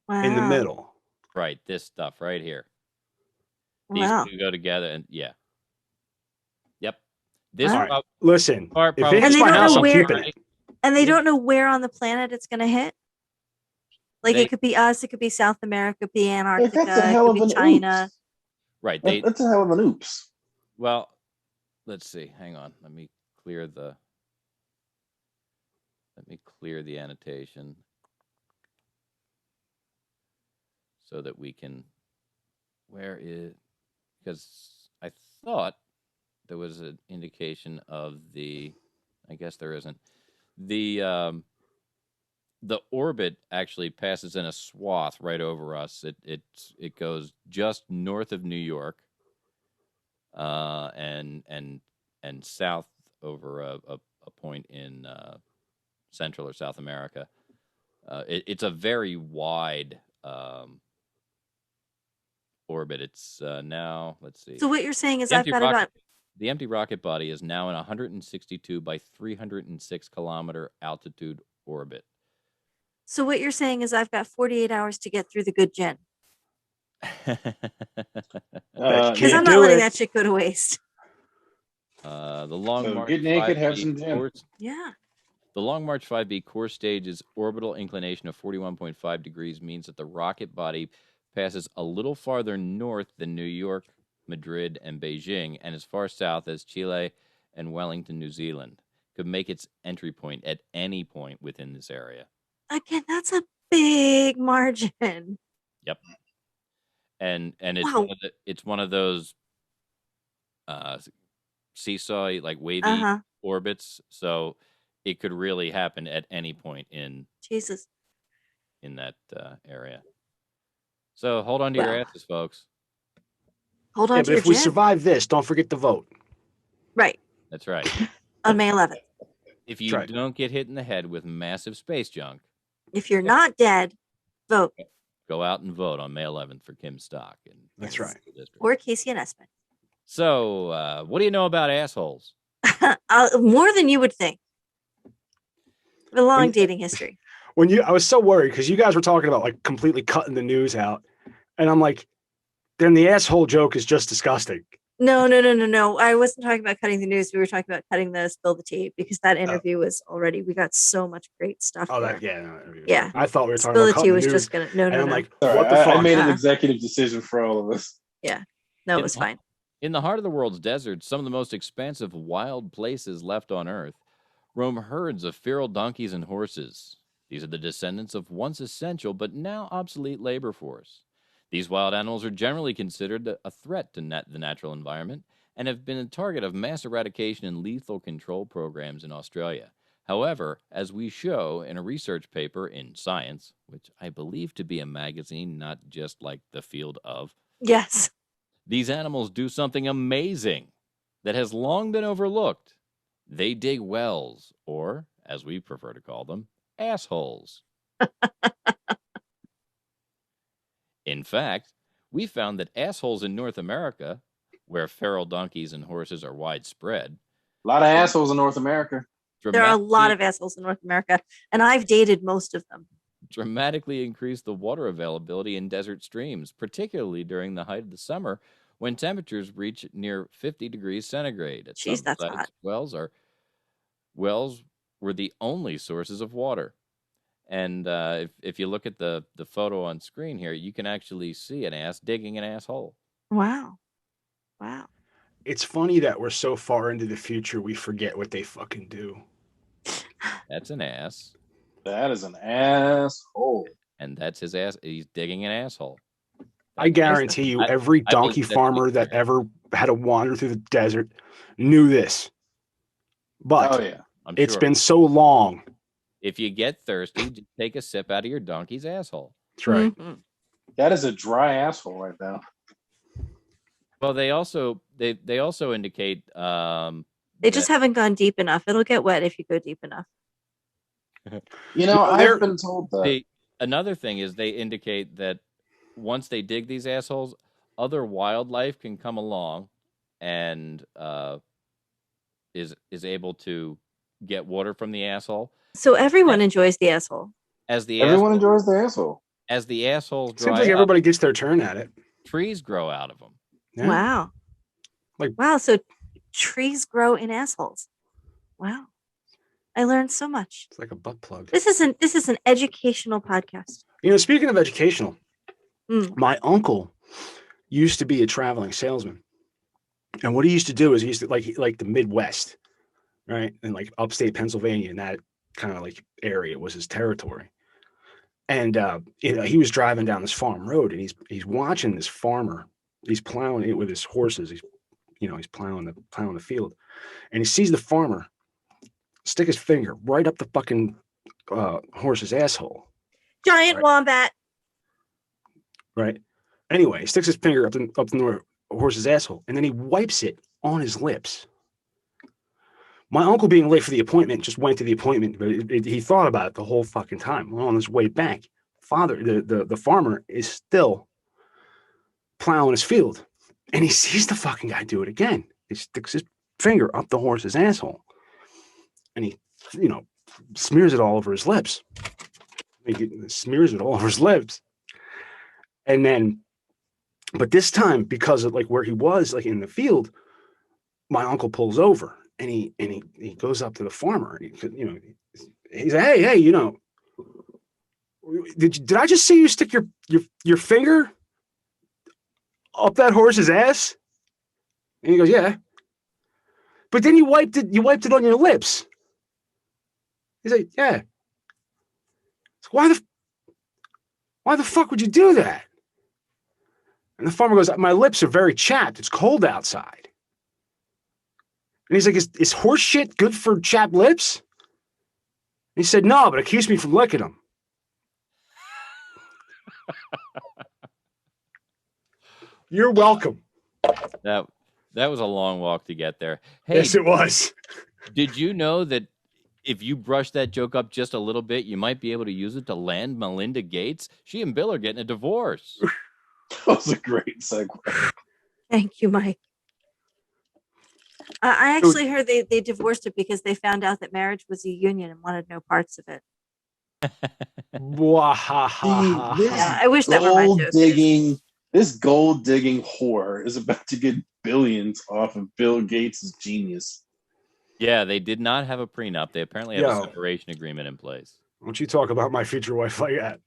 S3: Wow.
S4: in the middle.
S1: Right, this stuff right here. These
S3: Wow.
S1: two go together, and yeah. Yep. This
S3: Wow.
S4: All right.
S1: prob-
S4: Listen,
S1: part
S4: if
S1: probably-
S4: it hits
S3: And they
S4: my
S3: don't
S4: house,
S3: know
S4: I'm
S3: where-
S4: keeping it.
S3: And they don't know where on the planet it's going to hit. Like
S1: They-
S3: it could be us, it could be South America, it could be
S5: Like,
S3: Antarctica,
S5: that's a
S3: it
S5: hell
S3: could
S5: of
S3: be
S5: an
S3: China.
S5: oops.
S1: Right.
S5: That's a hell of an oops.
S1: Well, let's see. Hang on. Let me clear the annotation so that we can. Where is? Because I thought there was an indication of the. I guess there isn't. The orbit actually passes in a swath right over us. It goes just north of New York, and south over a point in Central or South America. It's a very wide orbit. It's now, let's see.
S3: So what you're saying is
S1: The
S3: I've
S1: empty
S3: got
S1: rocket-
S3: about
S1: The empty rocket body is now in a 162 by 306 kilometer altitude orbit.
S3: so what you're saying is I've got 48 hours to get through the good gin. Because
S4: Can't
S3: I'm not
S4: do
S3: letting
S4: it.
S3: that shit go to waste.
S1: The Long
S5: So
S1: March
S5: get naked, have
S1: 5B
S5: some gin.
S1: course-
S3: Yeah.
S1: The Long March 5B core stage's orbital inclination of 41.5 degrees means that the rocket body passes a little farther north than New York, Madrid, and Beijing, and as far south as Chile and Wellington, New Zealand. Could make its entry point at any point within this area.
S3: Again, that's a big margin.
S1: Yep. And it's
S3: Wow.
S1: it's one of those seesaw, like wavy
S3: Uh-huh.
S1: orbits, so it could really happen at any point in
S3: Jesus.
S1: that area. So hold on to your
S3: Well.
S1: asses, folks.
S3: Hold on
S4: Yeah,
S3: to
S4: but
S3: your
S4: if we
S3: gin.
S4: survive this, don't forget to vote.
S3: Right.
S1: That's right.
S3: On May 11th.
S1: If you
S4: That's right.
S1: don't get hit in the head with massive space junk,
S3: If you're not dead, vote.
S1: go out and vote on May 11th for Kim Stock.
S4: That's right.
S3: Or Casey and Espen.
S1: So, what do you know about assholes?
S3: More than you would think. A long
S4: When-
S3: dating history.
S4: I was so worried because you guys were talking about like completely cutting the news out, and I'm like, then the asshole joke is just disgusting.
S3: No. I wasn't talking about cutting the news. We were talking about cutting the spill the tea because that interview was already. We got so much great stuff.
S4: Oh,
S3: there.
S4: yeah. I thought we were talking
S3: Spill
S4: about
S3: the tea
S4: cutting the
S3: was
S4: news,
S3: just gonna. No.
S4: and I'm like,
S5: Sorry,
S4: what the fuck?
S5: I made an
S3: Uh-uh.
S5: executive decision for all of us.
S3: No,
S1: In
S3: it was
S1: the-
S3: fine.
S1: In the heart of the world's deserts, some of the most expansive wild places left on Earth, roam herds of feral donkeys and horses. These are the descendants of once essential but now obsolete labor force. These wild animals are generally considered a threat to the natural environment and have been a target of mass eradication and lethal control programs in Australia. However, as we show in a research paper in Science, which I believe to be a magazine, not just like the field of,
S3: Yes.
S1: these animals do something amazing that has long been overlooked. They dig wells, or, as we prefer to call them, assholes. In fact, we found that assholes in North America, where feral donkeys and horses are widespread,
S5: A lot of assholes in North America.
S3: There are a lot of assholes in North America, and I've dated most of them.
S1: dramatically increase the water availability in desert streams, particularly during the height of the summer when temperatures reach near 50 degrees centigrade. At
S3: Jeez,
S1: some
S3: that's
S1: sites,
S3: hot.
S1: wells were the only sources of water. And if you look at the photo on screen here, you can actually see an ass digging an asshole.
S3: Wow.
S4: It's funny that we're so far into the future, we forget what they fucking do.
S1: That's an ass.
S5: That is an asshole.
S1: And that's his ass. He's digging an asshole.
S4: I guarantee you, every
S1: I
S4: donkey
S1: believe that
S4: farmer
S1: to be
S4: that
S1: fair.
S4: ever had to wander through the desert knew this. But
S5: Oh yeah.
S1: I'm
S4: it's
S1: sure.
S4: been so long.
S1: If you get thirsty, just take a sip out of your donkey's asshole.
S4: That's right.
S3: Mhm.
S5: That is a dry asshole right now.
S1: Well, they also indicate
S3: They just haven't gone deep enough. It'll get wet if you go deep enough.
S5: You know,
S4: they're-
S5: I've been told that.
S1: another thing is they indicate that once they dig these assholes, other wildlife can come along and is able to get water from the asshole.
S3: So everyone enjoys the asshole.
S1: As the
S5: Everyone
S1: asshole,
S5: enjoys the asshole.
S1: as the assholes
S4: Seems
S1: dry
S4: like
S1: up,
S4: everybody gets their turn at it.
S1: trees grow out of them.
S4: Yeah.
S3: Wow.
S4: Like-
S3: wow. So trees grow in assholes. Wow. I learned so much.
S4: It's like a butt plug.
S3: This is an educational podcast.
S4: You know, speaking of educational,
S3: Mm.
S4: my uncle used to be a traveling salesman. And what he used to do is he used to like the Midwest, right? And like upstate Pennsylvania and that kind of like area was his territory. And he was driving down this farm road and he's watching this farmer. He's plowing it with his horses. He's plowing the field. And he sees the farmer stick his finger right up the fucking horse's asshole.
S3: Giant
S4: Right.
S3: wombat.
S4: Right. Anyway, he sticks his finger up the horse's asshole, and then he wipes it on his lips. My uncle, being late for the appointment, just went to the appointment, but he thought about it the whole fucking time. Well, on his way back, the farmer is still plowing his field, and he sees the fucking guy do it again. He sticks his finger up the horse's asshole, and he, smears it all over his lips. And then, but this time, because of like where he was, like in the field, my uncle pulls over and he goes up to the farmer. And he's like, hey, did I just see you stick your finger up that horse's ass? And he goes, yeah. But then you wiped it on your lips. He's like, yeah. So why the fuck would you do that? And the farmer goes, my lips are very chapped. It's cold outside. And he's like, is horse shit good for chapped lips? And he said, no, but it keeps me from licking them. You're welcome.
S1: That was a long walk to get there. Hey,
S4: Yes, it was.
S1: did you know that if you brush that joke up just a little bit, you might be able to use it to land Melinda Gates? She and Bill are getting a divorce.
S5: That was a great segue.
S3: Thank you, Mike. I actually heard they divorced it because they found out that marriage was a union and wanted no parts of it. Yeah, I wish that were my joke.
S5: This gold digging whore is about to get billions off of Bill Gates' genius.
S1: Yeah, they did not have a prenup. They apparently have a separation agreement in place.
S4: Don't you talk about my future wife like that.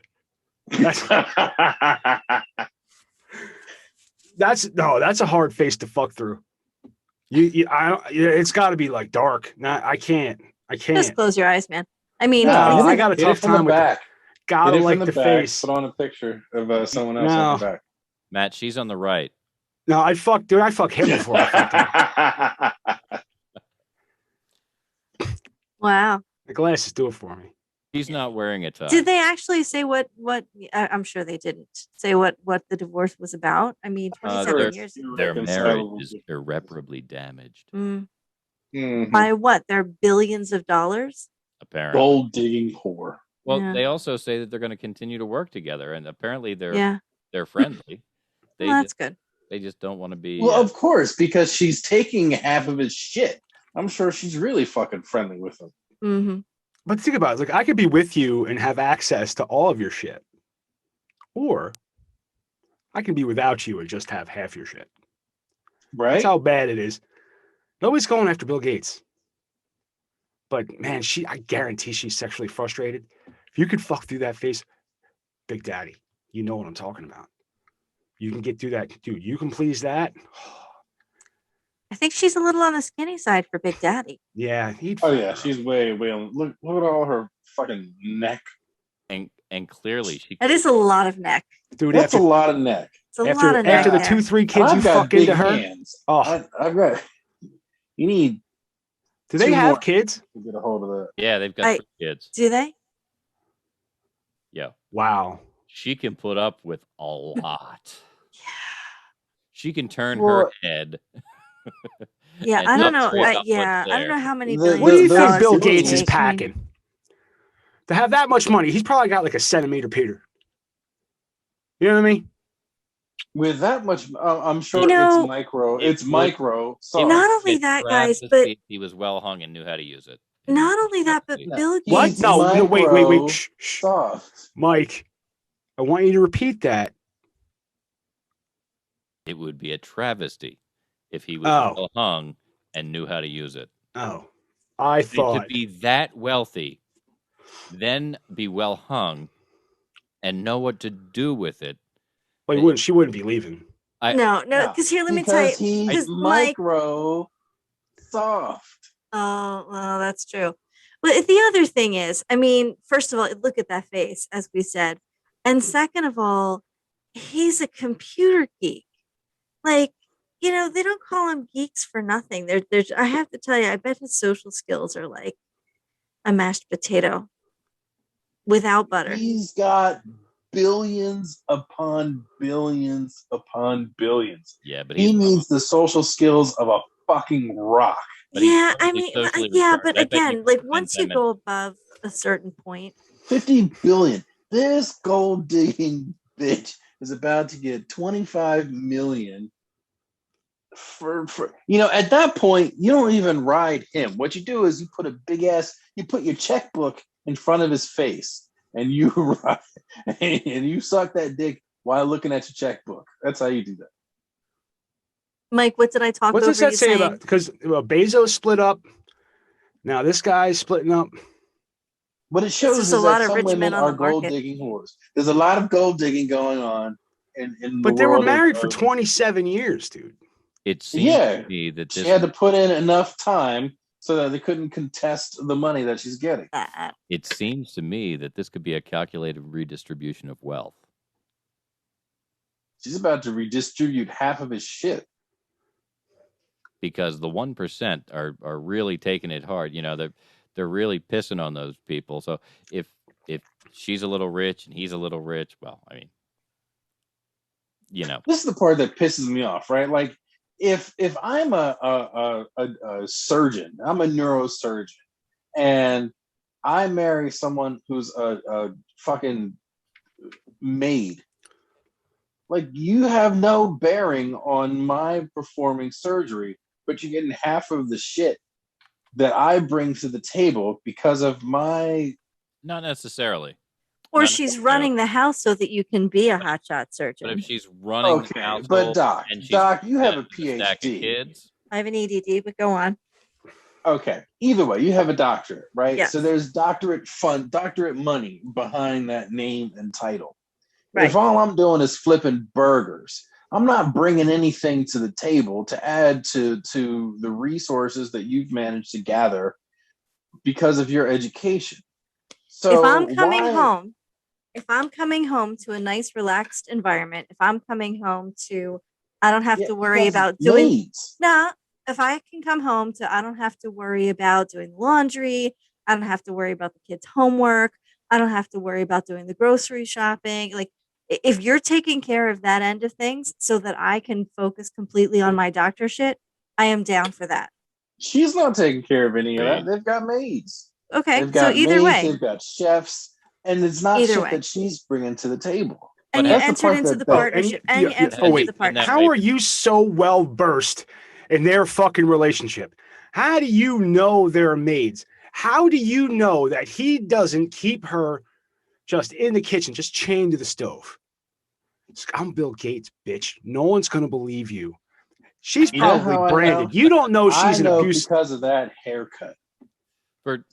S4: That's a hard face to fuck through. It's got to be like dark. I can't.
S3: Just close your eyes, man. I mean,
S4: I got a tough time with that. Gotta like the face.
S5: Put on a picture of someone else on the back.
S1: Matt, she's on the right.
S4: No, I'd fuck him before I fucked him.
S3: Wow.
S4: The glasses do it for me.
S1: He's not wearing a tie.
S3: Did they actually say what I'm sure they didn't say what the divorce was about? I mean, 27 years.
S1: Their marriage is irreparably damaged.
S3: By what? Their billions of dollars?
S1: Apparently.
S5: Gold digging whore.
S1: Well, they also say that they're going to continue to work together, and apparently they're friendly.
S3: That's good.
S1: They just don't want to be.
S5: Well, of course, because she's taking half of his shit. I'm sure she's really fucking friendly with him.
S3: Mm-hmm.
S4: But think about it. Like, I could be with you and have access to all of your shit. Or I can be without you and just have half your shit.
S5: Right?
S4: That's how bad it is. Nobody's going after Bill Gates. But, man, I guarantee she's sexually frustrated. If you could fuck through that face, Big Daddy, you know what I'm talking about. You can get through that. Dude, you can please that.
S3: I think she's a little on the skinny side for Big Daddy.
S4: Yeah.
S5: She's way on. Look at all her fucking neck.
S1: And clearly
S3: that is a lot of neck.
S4: Dude,
S5: that's a lot of neck.
S3: It's a lot of neck.
S4: After the 2-3 kids you fuck into her.
S5: Hands. I've got. You need.
S4: Do they have kids?
S5: To get a hold of that.
S1: Yeah, they've got 3 kids.
S3: Do they?
S1: Yeah.
S4: Wow.
S1: She can put up with a lot. She can turn her head.
S3: Yeah, I don't know. I don't know how many billions.
S4: What do you think Bill Gates is packing? To have that much money, he's probably got like a centimeter Peter. You know what I mean?
S5: With that much, I'm sure it's micro. It's micro.
S3: Not only that, guys, but
S1: he was well hung and knew how to use it.
S3: Not only that, but Bill Gates.
S4: What? No, wait. Shh. Mike, I want you to repeat that.
S1: It would be a travesty if he was well hung and knew how to use it.
S4: Oh, I thought
S1: to be that wealthy, then be well hung, and know what to do with it.
S4: Well, she wouldn't be leaving.
S3: No, because here, let me tell you,
S5: he's micro soft.
S3: Oh, well, that's true. But the other thing is, I mean, first of all, look at that face, as we said, and second of all, he's a computer geek. Like, they don't call him geeks for nothing. There's. I have to tell you, I bet his social skills are like a mashed potato without butter.
S5: He's got billions upon billions upon billions.
S1: Yeah, but
S5: he needs the social skills of a fucking rock.
S1: But
S3: but again, like once you go above a certain point,
S5: 50 billion. This gold digging bitch is about to get 25 million. For at that point, you don't even ride him. What you do is you put your checkbook in front of his face, and you ride, and you suck that dick while looking at your checkbook. That's how you do that.
S3: Mike, what did I talk over?
S4: What does that say about? Because Bezos split up. Now this guy's splitting up.
S5: What it shows
S3: just
S5: is
S3: a lot
S5: that
S3: of
S5: some
S3: rich men
S5: women
S3: on
S5: are
S3: the market.
S5: gold digging whores. There's a lot of gold digging going on in
S4: But
S5: the
S4: they were
S5: world
S4: married for
S5: of
S4: 27 years, dude.
S1: It seems
S5: Yeah.
S1: to me that
S5: She
S1: this
S5: had to put in enough time so that they couldn't contest the money that she's getting.
S1: it seems to me that this could be a calculated redistribution of wealth.
S5: She's about to redistribute half of his shit.
S1: Because the 1% are really taking it hard. You know, they're really pissing on those people. So if she's a little rich and he's a little rich, well, I mean, you know.
S5: This is the part that pisses me off, right? Like if I'm a surgeon, I'm a neurosurgeon, and I marry someone who's a fucking maid, like you have no bearing on my performing surgery, but you're getting half of the shit that I bring to the table because of my.
S1: Not necessarily.
S3: Or
S1: Not
S3: she's
S1: necessarily.
S3: running the house so that you can be a hotshot surgeon.
S1: But if she's running the
S5: Okay,
S1: household
S5: but Doc,
S1: and she's
S5: Doc, you have a
S1: stack of
S5: PhD.
S1: kids,
S3: I have an EDD, but go on.
S5: Okay. Either way, you have a doctorate, right?
S3: Yes.
S5: So there's doctorate money behind that name and title.
S3: Right.
S5: If all I'm doing is flipping burgers, I'm not bringing anything to the table to add to the resources that you've managed to gather because of your education. So
S3: if I'm coming home to a nice, relaxed environment, if I'm coming home to, I don't have to worry about doing.
S5: Maids.
S3: No, if I can come home to, I don't have to worry about doing laundry. I don't have to worry about the kids' homework. I don't have to worry about doing the grocery shopping. Like, if you're taking care of that end of things so that I can focus completely on my doctor shit, I am down for that.
S5: She's not taking care of any of that. They've got maids.
S3: Okay,
S5: They've got
S3: so either
S5: maids,
S3: way.
S5: they've got chefs, and it's not
S3: Either
S5: shit
S3: way.
S5: that she's bringing to the table.
S3: And you entered into the partnership. And you entered into the partnership.
S4: How are you so well versed in their fucking relationship? How do you know they're maids? How do you know that he doesn't keep her just in the kitchen, just chained to the stove? I'm Bill Gates, bitch. No one's gonna believe you. She's probably branded. You don't know she's an abuse
S5: because of that haircut.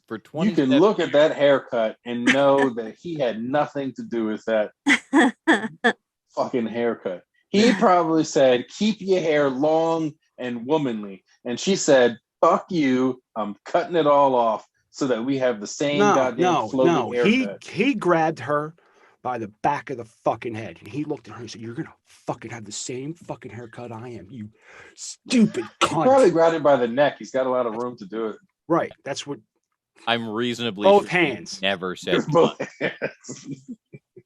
S1: For 20,
S5: you can look at that haircut and know that he had nothing to do with that fucking haircut. He probably said, "Keep your hair long and womanly," and she said, "Fuck you! I'm cutting it all off so that we have the same goddamn floating haircut."
S4: He grabbed her by the back of the fucking head, and he looked at her and said, "You're gonna fucking have the same fucking haircut I am, you stupid cunt."
S5: He probably grabbed it by the neck. He's got a lot of room to do it.
S4: Right. That's what.
S1: I'm reasonably
S4: both
S1: sure
S4: hands.
S1: Never said
S5: both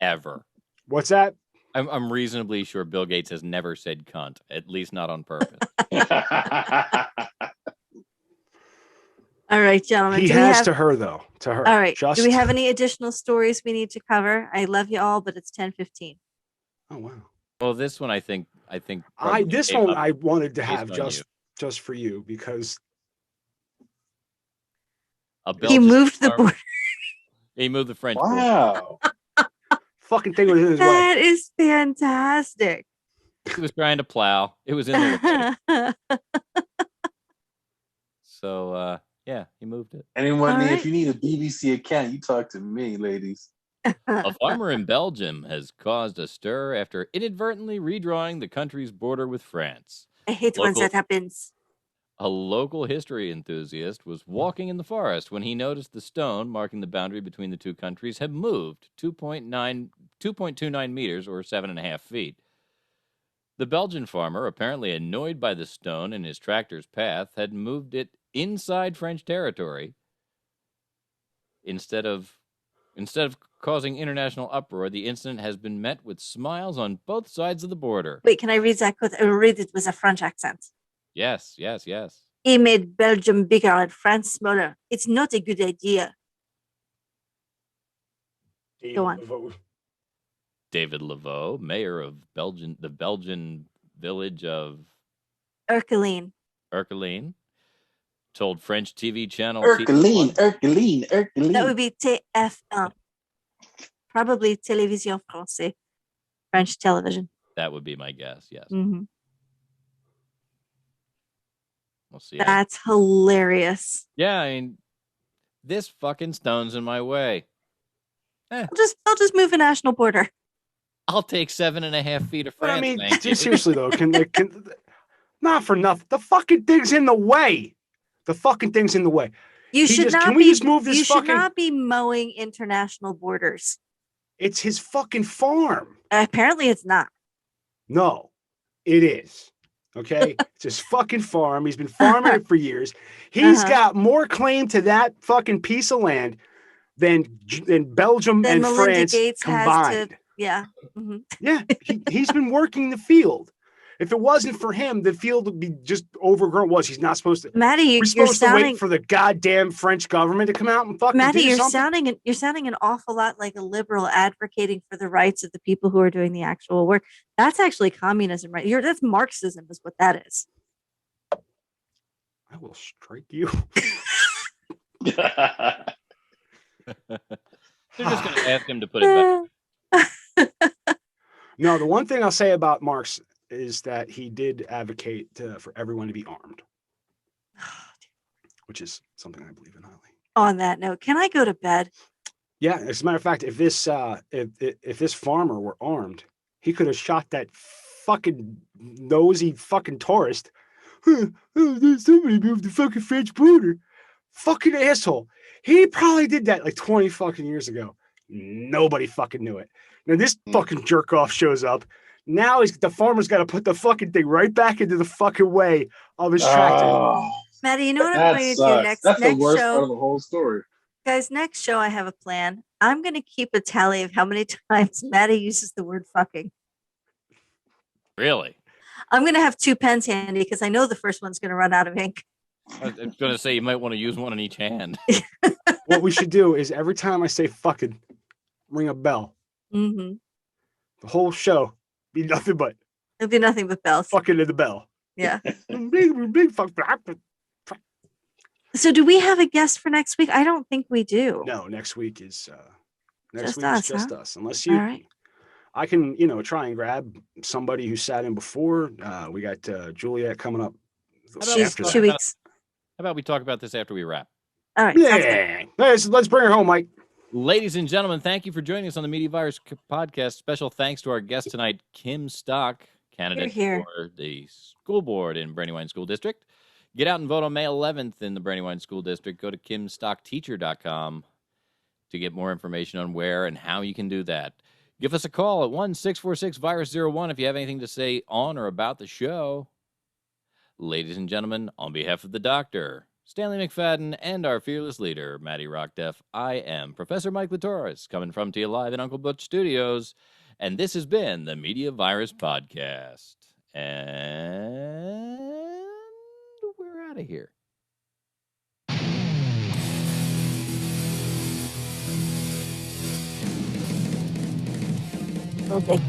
S1: ever.
S4: What's that?
S1: I'm reasonably sure Bill Gates has never said cunt, at least not on purpose.
S3: All right, gentlemen.
S4: He has to her, though. To her.
S3: All right.
S4: Just...
S3: Do we have any additional stories we need to cover? I love you all, but it's 10:15.
S4: Oh wow.
S1: Well, this one I think
S4: this one I wanted to have just for you because
S3: he moved the border.
S1: He moved the French.
S5: Wow.
S4: Fucking thing was in his way.
S3: That is fantastic.
S1: He was trying to plow. It was in the way. So yeah, he moved it.
S5: Anyone, if you need a BBC account, you talk to me, ladies.
S1: A farmer in Belgium has caused a stir after inadvertently redrawing the country's border with France.
S3: I hate when that happens.
S1: A local history enthusiast was walking in the forest when he noticed the stone marking the boundary between the two countries had moved 2.29 meters or 7.5 feet. The Belgian farmer, apparently annoyed by the stone in his tractor's path, had moved it inside French territory. Instead of causing international uproar, the incident has been met with smiles on both sides of the border.
S3: Wait, can I read that? I will read it with a French accent.
S1: Yes.
S3: He made Belgium bigger and France smaller. It's not a good idea. Go on.
S1: David Laveau, mayor of the Belgian village of
S3: Erkeline,
S1: told French TV channel
S5: Erkeline.
S3: That would be TF1. Probably Télévision Française. French television.
S1: That would be my guess, yes.
S3: Mm-hmm.
S1: We'll see.
S3: That's hilarious.
S1: Yeah, I mean, This fucking stone's in my way.
S3: I'll just move a national border.
S1: I'll take 7.5 feet of
S4: But
S1: France.
S4: I mean,
S1: thank you.
S4: seriously though, not for nothing. The fucking thing's in the way. The fucking thing's in the way.
S3: You
S4: He
S3: should
S4: just-
S3: not
S4: can we
S3: be.
S4: just move this
S3: You should
S4: fucking-
S3: not be mowing international borders.
S4: It's his fucking farm.
S3: Apparently, it's not.
S4: No, it is. Okay, it's his fucking farm. He's been farming it for years. He's got more claim to that fucking piece of land than Belgium
S3: Then
S4: and
S3: Melinda
S4: France
S3: Gates
S4: combined.
S3: has to. Yeah. Mhm.
S4: Yeah, he's been working the field. If it wasn't for him, the field would be just overgrown. He's not supposed to?
S3: Maddie,
S4: We're
S3: you're
S4: supposed to
S3: sounding.
S4: wait for the goddamn French government to come out and fucking
S3: Maddie,
S4: do
S3: you're
S4: something?
S3: sounding an awful lot like a liberal advocating for the rights of the people who are doing the actual work. That's actually communism, right? That's Marxism, is what that is.
S4: I will strike you.
S1: They're just going to ask him to put it back.
S4: No, the one thing I'll say about Marx is that he did advocate for everyone to be armed, which is something I believe in highly.
S3: On that note, can I go to bed?
S4: Yeah, as a matter of fact, if this farmer were armed, he could have shot that fucking nosy fucking tourist. Somebody moved the fucking French border. Fucking asshole. He probably did that like 20 fucking years ago. Nobody fucking knew it. Now this fucking jerk off shows up. Now the farmer's got to put the fucking thing right back into the fucking way of his tractor.
S5: Oh,
S3: Maddie, you know what I'm
S5: that
S3: going to do
S5: sucks.
S3: next
S5: That's the
S3: next
S5: worst part of
S3: show?
S5: the whole story.
S3: Guys, next show I have a plan. I'm going to keep a tally of how many times Maddie uses the word fucking.
S1: Really?
S3: I'm going to have 2 pens handy because I know the first one's going to run out of ink.
S1: I was going to say you might want to use one in each hand.
S4: What we should do is every time I say fucking, ring a bell.
S3: Mm-hmm.
S4: The whole show be nothing but
S3: It'll be nothing but bells.
S4: fucking in the bell.
S3: Yeah.
S4: Big fuck.
S3: So do we have a guest for next week? I don't think we do.
S4: No, next week is
S3: Just us,
S4: just
S3: huh?
S4: us. Unless you,
S3: All right.
S4: I can try and grab somebody who sat in before. We got Juliet coming up.
S3: She's
S4: after
S3: 2
S4: that.
S3: weeks.
S1: How about we talk about this after we wrap?
S3: All right. sounds good.
S4: Yeah, let's bring her home, Mike.
S1: Ladies and gentlemen, thank you for joining us on the Media Virus podcast. Special thanks to our guest tonight, Kim Stock, candidate
S3: Hear, hear.
S1: for the school board in Brandywine School District. Get out and vote on May 11th in the Brandywine School District. Go to kimstockteacher.com to get more information on where and how you can do that. Give us a call at 1-646-VIRUS-01 if you have anything to say on or about the show. Ladies and gentlemen, on behalf of the doctor, Stanley McFadden, and our fearless leader, Maddie Rockdeff, I am Professor Mike Latoris, coming from to you live in Uncle Butch Studios, and this has been the Media Virus Podcast. And we're out of here.
S3: We'll take